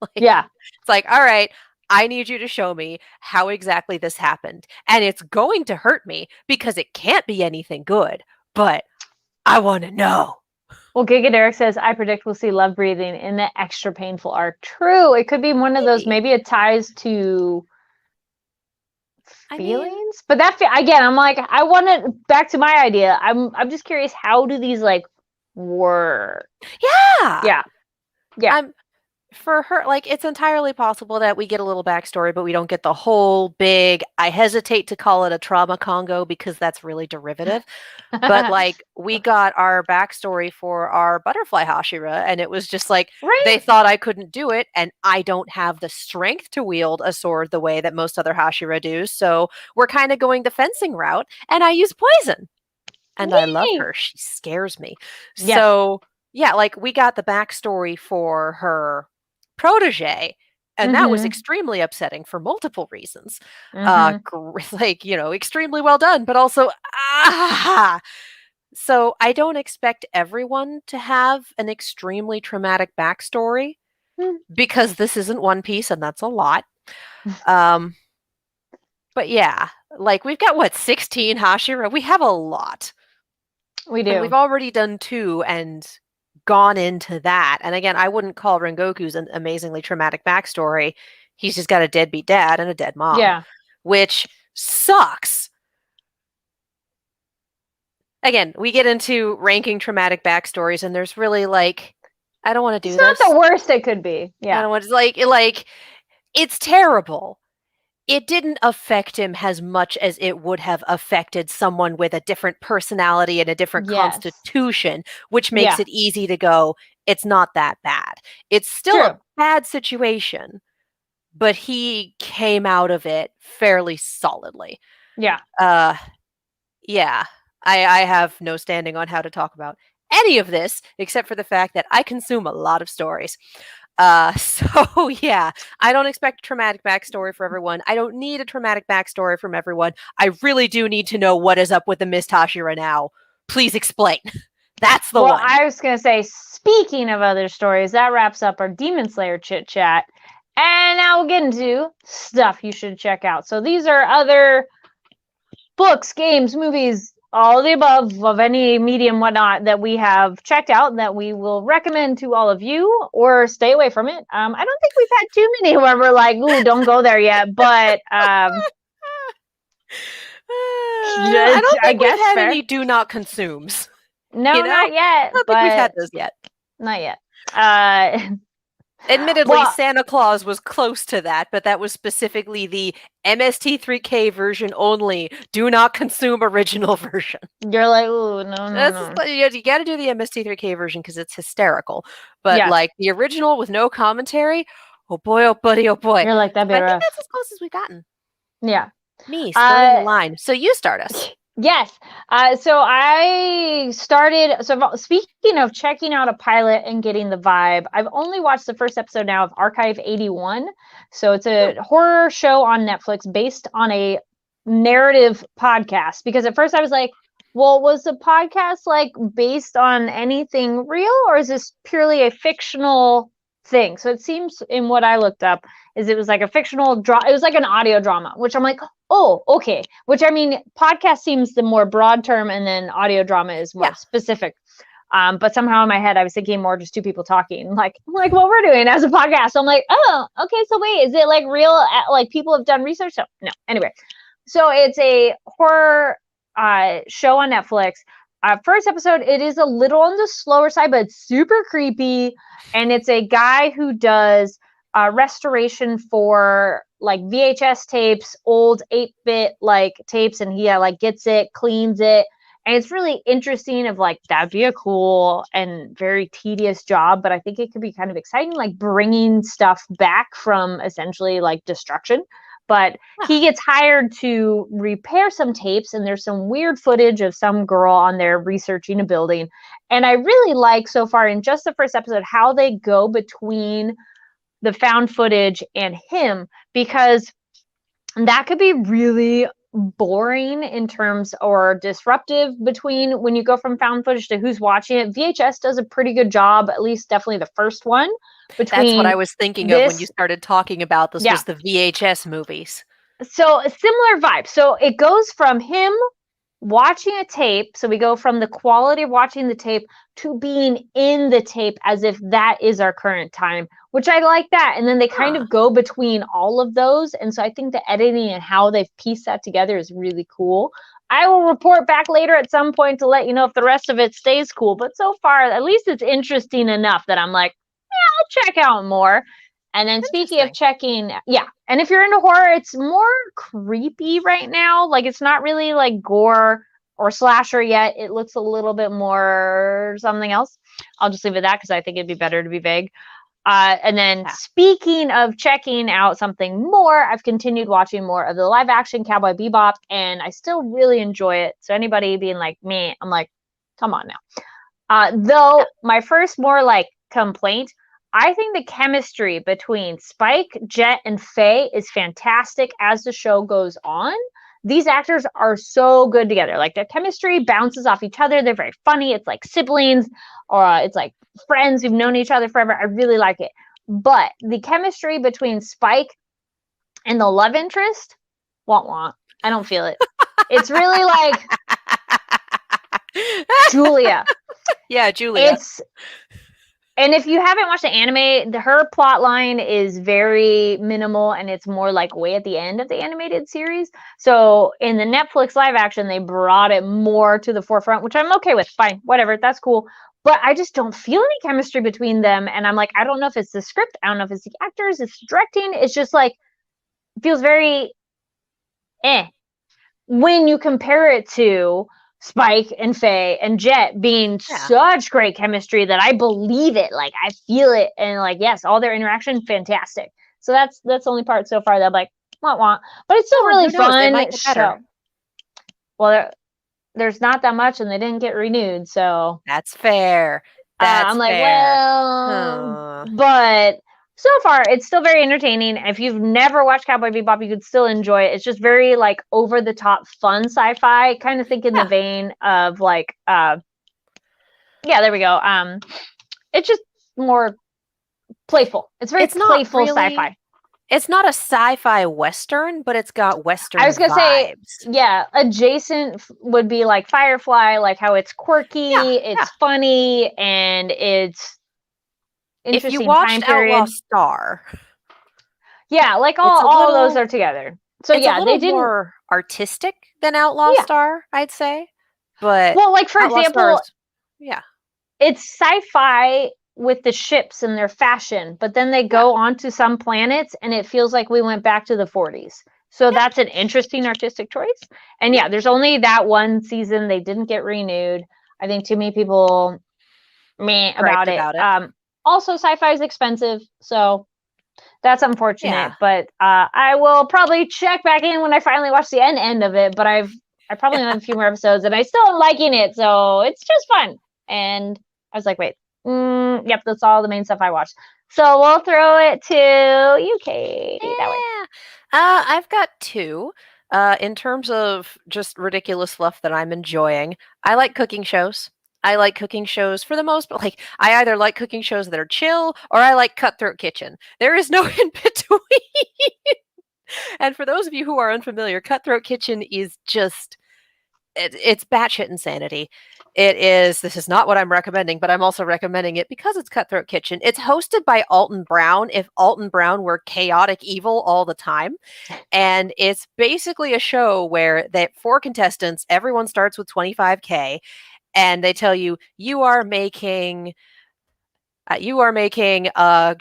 Like, Yeah. it's like, all right, I need you to show me how exactly this happened. And it's going to hurt me because it can't be anything good, but I want to know. Well, Giga Derek says, I predict we'll see love breathing in the extra painful arc. True. It could be one of those, Maybe. maybe it ties to I mean, feelings. But again, I'm like, I want it back to my idea. I'm just curious, how do these like work? yeah. Yeah. Yeah. I'm for her, like, it's entirely possible that we get a little backstory, but we don't get the whole big. I hesitate to call it a trauma Congo because that's really derivative. But like we got our backstory for our butterfly Hashira, and it was just like they Right? thought I couldn't do it, and I don't have the strength to wield a sword the way that most other Hashira do. So we're kind of going the fencing route, and I use poison. And I love Yay. her. She scares me. Yes. So yeah, like we got the backstory for her protege, and that was Mm-hmm. extremely upsetting for multiple reasons. Mm-hmm. Like, extremely well done, but also so I don't expect everyone to have an extremely traumatic backstory because this isn't One Piece and that's a lot. Um, but yeah, like we've got what, 16 Hashira? We have a lot. We And we've do. already done two and gone into that. And again, I wouldn't call Rengoku's an amazingly traumatic backstory. He's just got a deadbeat dad and a dead mom, Yeah. which sucks. Again, we get into ranking traumatic backstories, and there's really like, I don't want to It's do not the this. worst it could be. I Yeah. don't want to like it's terrible. It didn't affect him as much as it would have affected someone with a different personality and a different Yes. constitution, which makes Yeah. it easy to go, it's not that bad. It's still a True. bad situation, but he came out of it fairly solidly. Yeah. Uh yeah. I have no standing on how to talk about any of this except for the fact that I consume a lot of stories. So yeah, I don't expect a traumatic backstory for everyone. I don't need a traumatic backstory from everyone. I really do need to know what is up with the Miss Tashira now. Please explain. That's the Well, one. I was going to say, speaking of other stories, that wraps up our Demon Slayer chit chat. And now we'll get into stuff you should check out. So these are other books, games, movies, all the above of any medium, whatnot, that we have checked out that we will recommend to all of you, or stay away from it. I don't think we've had too many where we're like, ooh, don't go there yet, but I don't I think we've guess had fair. any do not consumes. No, not yet. I don't think we've had those yet. Not yet. Admittedly, Santa Claus was close to that, but that was specifically the MST3K version only. Do not consume original version. You're like, ooh, no. You got to do the MST3K version because it's hysterical. But like the original with no commentary, oh boy, oh buddy, oh boy. You're like, that'd be rough. I think that's as close as we've gotten. Yeah. Me starting the line. So you start us. Yes. So I started. So speaking of checking out a pilot and getting the vibe, I've only watched the first episode now of Archive 81. So it's a horror show on Netflix based on a narrative podcast. Because at first I was like, well, was the podcast like based on anything real, or is this purely a fictional thing? So it seems, in what I looked up, is it was like a fictional drama. It was like an audio drama, which I'm like, oh, okay. Which, I mean, podcast seems the more broad term, and then audio drama is more specific. But somehow in my head, I was thinking more just two people talking, like what we're doing as a podcast. So I'm like, oh, okay. So wait, is it like real? Like people have done research? No. Anyway, so it's a horror show on Netflix. First episode, it is a little on the slower side, but it's super creepy. And it's a guy who does restoration for like VHS tapes, old 8-bit like tapes, and he like gets it, cleans it, and it's really interesting. Of like, that'd be a cool and very tedious job, but I think it could be kind of exciting, like bringing stuff back from essentially like destruction. But he gets hired to repair some tapes, and there's some weird footage of some girl on there researching a building. And I really like, so far in just the first episode, how they go between the found footage and him, because that could be really boring in terms, or disruptive between when you go from found footage to who's watching it. VHS does a pretty good job, at least definitely the first one. That's what I was thinking of when you started talking about this. Was the VHS movies. So a similar vibe. So it goes from him watching a tape. So we go from the quality of watching the tape to being in the tape, as if that is our current time, which I like that. And then they kind of go between all of those. And so I think the editing and how they've pieced that together is really cool. I will report back later at some point to let you know if the rest of it stays cool. But so far, at least it's interesting enough that I'm like, yeah, I'll check out more. And then speaking of checking, and if you're into horror, it's more creepy right now. Like, it's not really like gore or slasher yet. It looks a little bit more something else. I'll just leave it at that because I think it'd be better to be vague. And then speaking of checking out something more, I've continued watching more of the live action Cowboy Bebop, and I still really enjoy it. So anybody being like me, I'm like, come on now. Though my first more like complaint, I think the chemistry between Spike, Jet, and Faye is fantastic as the show goes on. These actors are so good together. Like, their chemistry bounces off each other. They're very funny. It's like siblings, or it's like friends who've known each other forever. I really like it. But the chemistry between Spike and the love interest, wah. I don't feel it. It's really like Julia. Yeah, Julia. And if you haven't watched the anime, her plot line is very minimal, and it's more like way at the end of the animated series. So in the Netflix live action, they brought it more to the forefront, which I'm okay with. Fine, whatever, that's cool. But I just don't feel any chemistry between them. And I'm like, I don't know if it's the script. I don't know if it's the actors. It's directing. It's just like, it feels very when you compare it to Spike and Faye and Jet being such great chemistry that I believe it. Like, I feel it. And like, yes, all their interaction, fantastic. So that's the only part so far that I'm like, wah. But it's still really fun show. Well, there's not that much, and they didn't get renewed, so that's fair. I'm like, well, but so far it's still very entertaining. If you've never watched Cowboy Bebop, you could still enjoy it. It's just very like over the top fun sci-fi, kind of think in the vein of like there we go. It's just more playful. It's very playful sci-fi. It's not a sci-fi Western, but it's got I Western was gonna say, vibes. yeah, adjacent would be like Firefly, like how it's Yeah, quirky, yeah. it's funny, and it's If you interesting time watched Outlaw period. Star, Yeah, like it's a all of those little are together. So it's a yeah, they little didn't. more artistic than Outlaw Yeah. Star, I'd say. But Well, like for Outlaw Star example, is, yeah, it's sci-fi with the ships and their fashion, but then they yeah, go onto some planets and it feels like we went back to the 40s. So yeah, that's an interesting artistic choice. And yeah. yeah, there's only that one season. They didn't get renewed. I think too many people meh Griped about it. about it. Also sci-fi is expensive, so that's Yeah. unfortunate. But I will probably check back in when I finally watch the end of it. But I probably have a few more episodes, and I still am liking it, so it's just fun. And I was like, wait, yep, that's all the main stuff I watched. So we'll throw it to you, Katie, that way. Yeah. I've got two. In terms of just ridiculous fluff that I'm enjoying, I like cooking shows. I like cooking shows for the most, but like I either like cooking shows that are chill or I like Cutthroat Kitchen. There is no in between. And for those of you who are unfamiliar, Cutthroat Kitchen is just it's batshit insanity. It is. This is not what I'm recommending, but I'm also recommending it because it's Cutthroat Kitchen. It's hosted by Alton Brown. If Alton Brown were chaotic evil all the time, and it's basically a show where that four contestants, everyone starts with 25K, and they tell you you are making a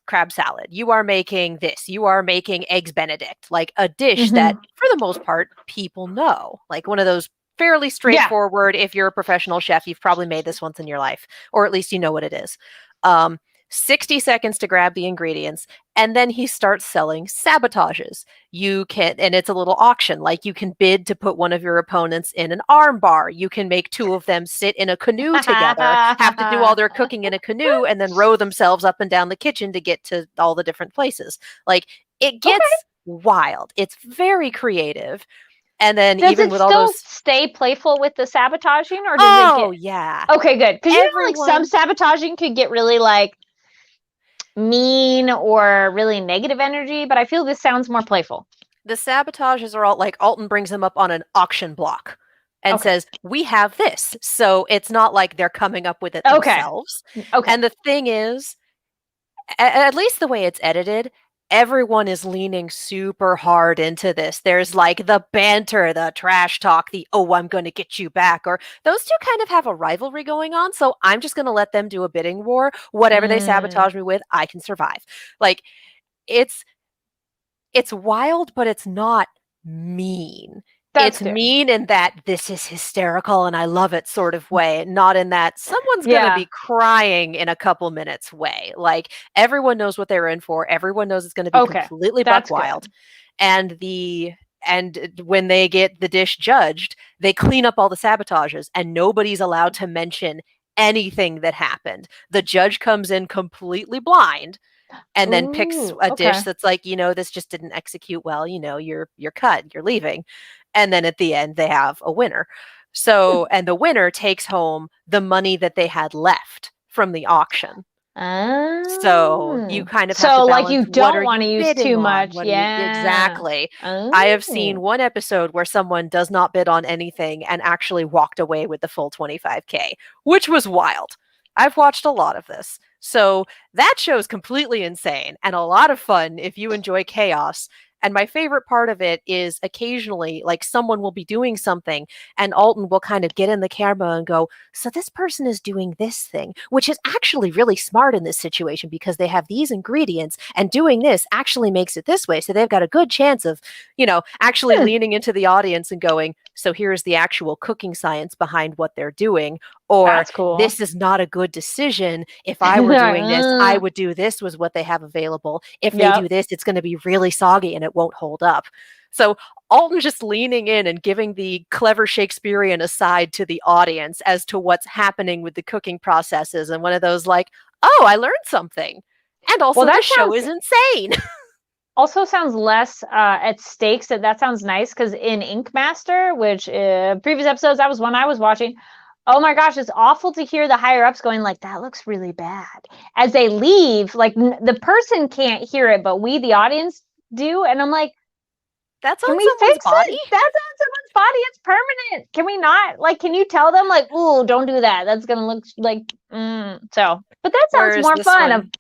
crab salad. You are making this. You are making eggs Benedict, like a dish that, Mm-hmm. for the most part, people know. Like one of those fairly Yeah. straightforward. If you're a professional chef, you've probably made this once in your life, or at least you know what it is. Um, 60 seconds to grab the ingredients, and then he starts selling sabotages. You can, and it's a little auction. Like you can bid to put one of your opponents in an arm bar. You can make two of them sit in a canoe together, have to do all their cooking in a canoe, and then row themselves up and down the kitchen to get to all the different places. Like it Okay. gets wild. It's very creative. And then Does even it with all still those, stay playful with the sabotaging, or does it oh get yeah, okay? Good, because like some everyone sabotaging could get really like mean or really negative energy, but I feel this sounds more playful. the sabotages are all like Alton brings them up on an auction block and Okay. says, "We have this." So it's not like they're coming up with it Okay. themselves. Okay. And the thing is, at least the way it's edited, everyone is leaning super hard into this. There's like the banter, the trash talk, the "oh, I'm going to get you back," or those two kind of have a rivalry going on. So I'm just going to let them do a bidding war. Whatever they Mm, sabotage me with, I can survive. Like it's it's wild, but it's not mean. that's It's good. mean in that this is hysterical and I love it sort of way, not in that someone's going to Yeah. be crying in a couple minutes way. Like everyone knows what they're in for. Everyone knows it's going to be Okay. completely buck That's wild. good. And when they get the dish judged, they clean up all the sabotages and nobody's allowed to mention anything that happened. The judge comes in completely blind and then picks Ooh. a dish Okay. that's like, this just didn't execute well, you're cut, you're leaving. And then at the end they have a winner. Hmm. So, and the winner takes home the money that they had left from the auction. So you kind of have to So like balance you what don't are want you to use bidding too on? much. What are you Yeah. exactly? I have seen Oh. one episode where someone does not bid on anything and actually walked away with the full 25K, which was wild. I've watched a lot of this. So that show is completely insane and a lot of fun if you enjoy chaos. And my favorite part of it is occasionally, like, someone will be doing something, and Alton will kind of get in the camera and go, "So this person is doing this thing, which is actually really smart in this situation because they have these ingredients, and doing this actually makes it this way. So they've got a good chance of, actually Hmm. leaning into the audience and going, so here's the actual cooking science behind what they're doing." Or That's cool. this is not a good decision. If I were doing this, I would do this, was what they have available. If they Yep. do this, it's going to be really soggy and it won't hold up. So Alton just leaning in and giving the clever Shakespearean aside to the audience as to what's happening with the cooking processes, and one of those like, oh, I learned something. And Well, also that this show sounds is insane. also sounds less at stakes. That sounds nice because in Ink Master, which previous episodes, that was one I was watching. oh my gosh, it's awful to hear the higher ups going like, that looks really bad. As they leave, like the person can't hear it, but we, the audience, do. And I'm like, That's can on we someone's fix body. it? That's on someone's body. It's permanent. Can we not? Like, can you tell them, like, ooh, don't do that. That's going to look like, so. But that sounds Whereas more this fun. one,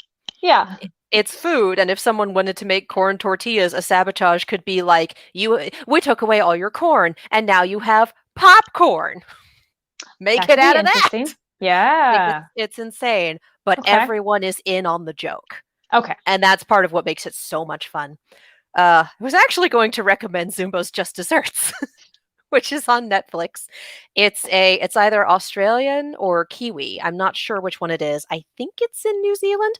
Yeah. it's food, and if someone wanted to make corn tortillas, a sabotage could be like, we took away all your corn, and now you have popcorn. Make That it could out be of that. interesting. Yeah. It's insane, but Okay. everyone is in on the joke. Okay. And that's part of what makes it so much fun. I was actually going to recommend Zumbo's Just Desserts, which is on Netflix. It's either Australian or Kiwi. I'm not sure which one it is. I think it's in New Zealand,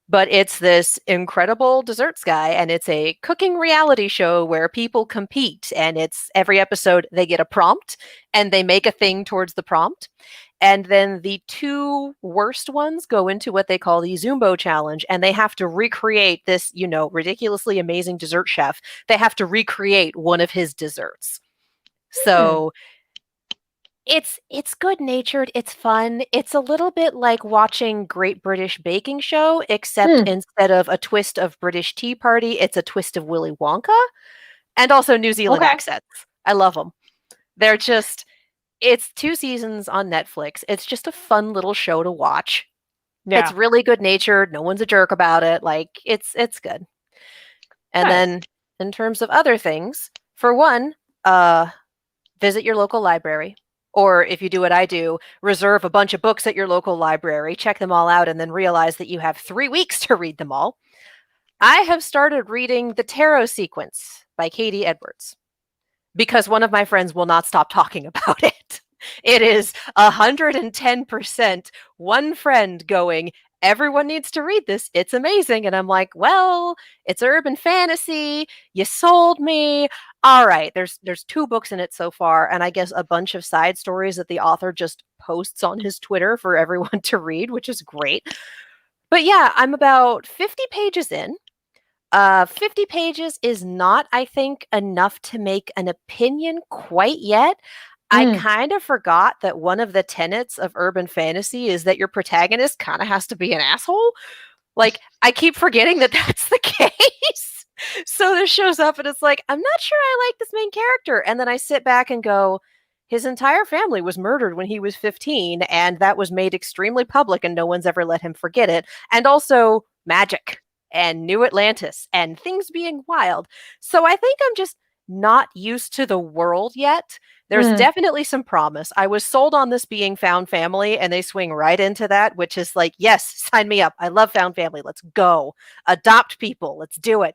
but it's this incredible desserts guy, and it's a cooking reality show where people compete, and it's every episode they get a prompt and they make a thing towards the prompt. And then the two worst ones go into what they call the Zumbo challenge, and they have to recreate this, ridiculously amazing dessert chef. They have to recreate one of his desserts. So it's good-natured, it's fun. It's a little bit like watching Great British Baking Show, except instead of a twist of British Tea Party, it's a twist of Willy Wonka, and also New Zealand accents. I love them. They're just It's 2 seasons on Netflix. It's just a fun little show to watch. Yeah. It's really good-natured. No one's a jerk about it. Like, it's good. And then in terms of other things, for one, visit your local library. Or if you do what I do, reserve a bunch of books at your local library, check them all out, and then realize that you have 3 weeks to read them all. I have started reading The Tarot Sequence by Katie Edwards because one of my friends will not stop talking about it. It is 110% one friend going, everyone needs to read this. It's amazing. And I'm like, well, it's urban fantasy. You sold me. All right. There's 2 books in it so far, and I guess a bunch of side stories that the author just posts on his Twitter for everyone to read, which is great. But yeah, I'm about 50 pages in. 50 pages is not, I think, enough to make an opinion quite yet. I kind of forgot that one of the tenets of urban fantasy is that your protagonist kind of has to be an asshole. Like, I keep forgetting that that's the case. So this shows up and it's like, I'm not sure I like this main character. And then I sit back and go, his entire family was murdered when he was 15, and that was made extremely public, and no one's ever let him forget it. And also magic and New Atlantis and things being wild. So I think I'm just not used to the world yet. There's definitely some promise. I was sold on this being found family, and they swing right into that, which is like, yes, sign me up. I love found family. Let's go. Adopt people. Let's do it.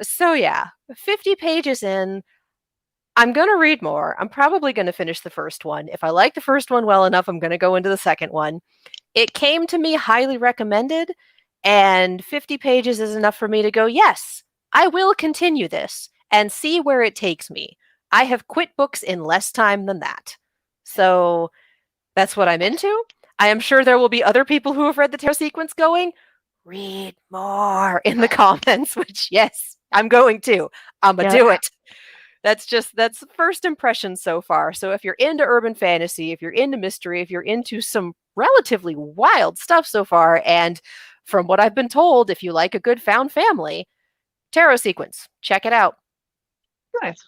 So yeah, 50 pages in. I'm going to read more. I'm probably going to finish the first one. If I like the first one well enough, I'm going to go into the second one. It came to me highly recommended, and 50 pages is enough for me to go, yes, I will continue this and see where it takes me. I have quit books in less time than that. So that's what I'm into. I am sure there will be other people who have read the Tarot Sequence going, read more in the comments, which, yes, I'm going to. I'm going to do it. That's first impression so far. So if you're into urban fantasy, if you're into mystery, if you're into some relatively wild stuff so far, and from what I've been told, if you like a good found family, Tarot Sequence, check it out. Nice.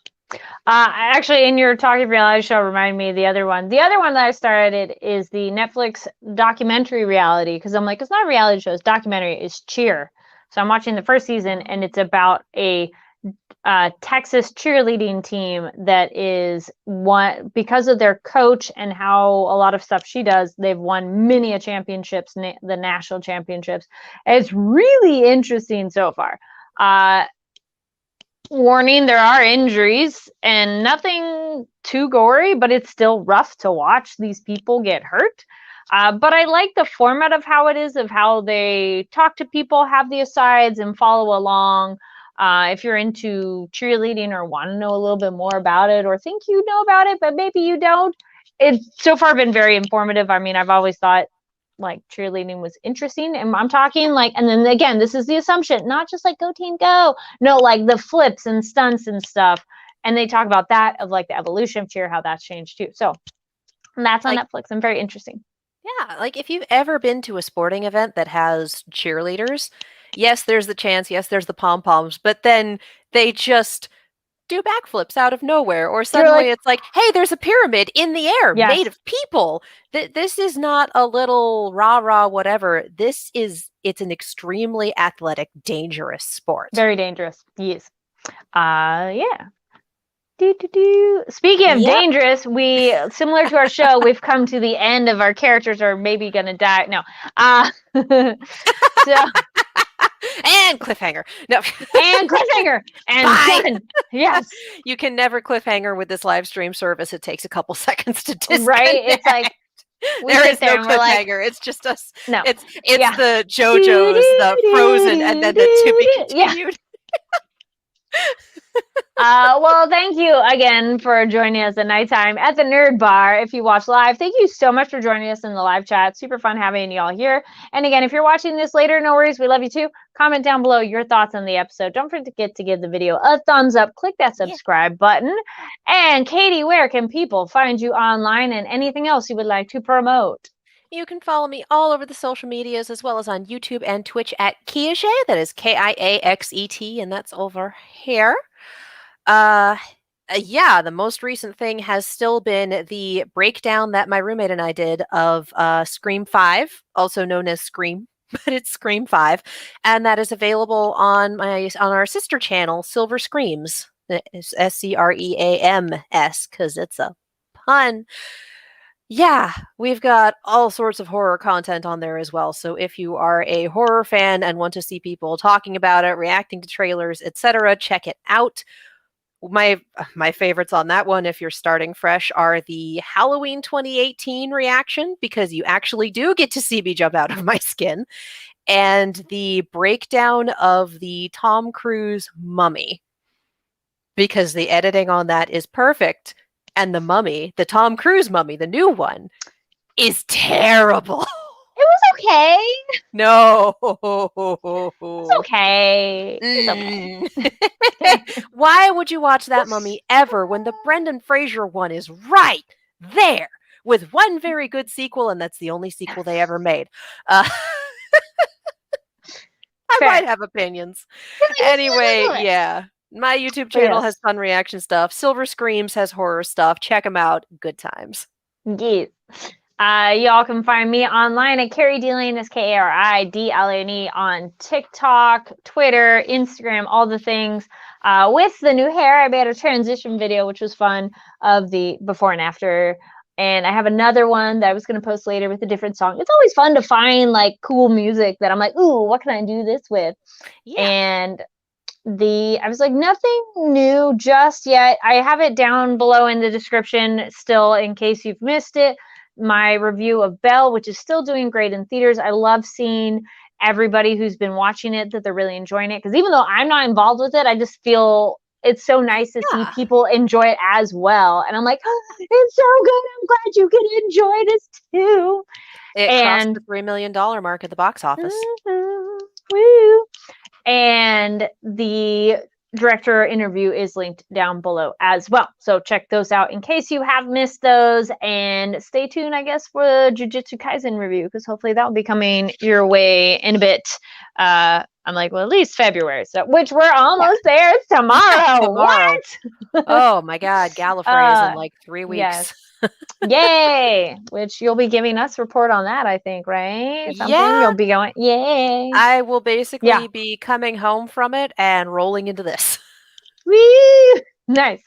Actually, in your talking reality show, reminded me of the other one. The other one that I started is the Netflix documentary reality, because I'm like, it's not a reality show, it's documentary, it's Cheer. So I'm watching the first season, and it's about a Texas cheerleading team that is one, because of their coach and how a lot of stuff she does, they've won many a championships, the national championships. It's really interesting so far. Warning, there are injuries and nothing too gory, but it's still rough to watch these people get hurt. But I like the format of how it is, of how they talk to people, have the asides, and follow along. If you're into cheerleading or want to know a little bit more about it, or think you know about it, but maybe you don't, it's so far been very informative. I mean, I've always thought like cheerleading was interesting, and I'm talking like, and then again, this is the assumption, not just like go team go, no, like the flips and stunts and stuff. And they talk about that, of like the evolution of cheer, how that's changed too. So And that's on Like, Netflix and very interesting. yeah, like if you've ever been to a sporting event that has cheerleaders, yes, there's the chance, yes, there's the pom-poms, but then they just do backflips out of nowhere, or You're suddenly like, it's like, hey, there's a pyramid in the air yes, made of people. This is not a little rah-rah whatever. It's an extremely athletic, dangerous sport. very dangerous. Yes. Yeah. Speaking of Yep. dangerous, we similar to our show, we've come to the end of our characters are maybe gonna die. No. So And cliffhanger. No. and cliffhanger and Bye. done. Yes. You can never cliffhanger with this live stream service. It takes a couple seconds to disconnect. Right? It's like There is no and we're like, cliffhanger. It's just us. no. It's Yeah. the JoJo's, the Frozen, and then the to be continued. Well, thank you again for joining us at nighttime at the Nerd Bar. If you watch live, thank you so much for joining us in the live chat. Super fun having y'all here. And again, if you're watching this later, no worries. We love you too. Comment down below your thoughts on the episode. Don't forget to give the video a thumbs up. Click that subscribe button. And Katie, where can people find you online and anything else you would like to promote? You can follow me all over the social medias as well as on YouTube and Twitch at Kiaxet. That is Kiaxet, and that's over here. Yeah, the most recent thing has still been the breakdown that my roommate and I did of Scream 5, also known as Scream, but it's Scream 5, and that is available on our sister channel, Silver Screams. It's SCREAMS, because it's a pun. Yeah, we've got all sorts of horror content on there as well. So if you are a horror fan and want to see people talking about it, reacting to trailers, etc., check it out. My favorites on that one, if you're starting fresh, are the Halloween 2018 reaction, because you actually do get to see me jump out of my skin, and the breakdown of the Tom Cruise Mummy, because the editing on that is perfect. And the Mummy, the Tom Cruise Mummy, the new one, is terrible. It was okay. No. It's okay. It's okay. Why would you watch that Mummy ever when the Brendan Fraser one is right there with one very good sequel, and that's the only sequel they ever made? I might have opinions. Anyway, yeah. My YouTube channel has fun reaction stuff. Silver Screams has horror stuff. Check them out. Good times. Yes. Y'all can find me online at Carrie Dealane, KARIDLANE, on TikTok, Twitter, Instagram, all the things. With the new hair, I made a transition video, which was fun, of the before and after. And I have another one that I was going to post later with a different song. It's always fun to find like cool music that I'm like, ooh, what can I do this with? Yeah. And I was like, nothing new just yet. I have it down below in the description still in case you've missed it. My review of Belle, which is still doing great in theaters. I love seeing everybody who's been watching it that they're really enjoying it. Because even though I'm not involved with it, I just feel it's so nice to see people enjoy it as well. And I'm like, oh, it's so good. I'm glad you can enjoy this too. It crossed the $3 million mark at the box office. Woo. And the director interview is linked down below as well. So check those out in case you have missed those. And stay tuned, I guess, for the Jujutsu Kaisen review, because hopefully that will be coming your way in a bit. I'm like, well, at least February. So, which we're almost there. It's tomorrow. What? Oh my God. Gallifrey is in like 3 weeks. Yes. Yay! Which you'll be giving us report on that, I think, right? Yeah. You'll be going, yay. I will basically be coming home from it and rolling into this. Woo! Nice.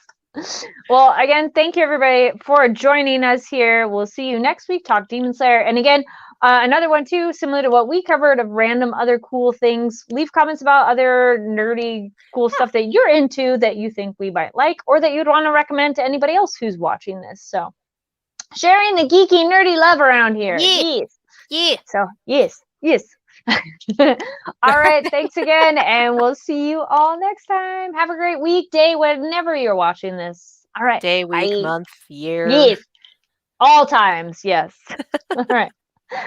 Well, again, thank you everybody for joining us here. We'll see you next week. Talk Demon Slayer. And again, another one too, similar to what we covered of random other cool things. Leave comments about other nerdy cool stuff that you're into that you think we might like, or that you'd want to recommend to anybody else who's watching this. So sharing the geeky, nerdy love around here. Yes. Yeah. So, yes. All right. Thanks again. And we'll see you all next time. Have a great week, day, whenever you're watching this. All right. Day, week, month, year. Yes. All times. Yes. All right.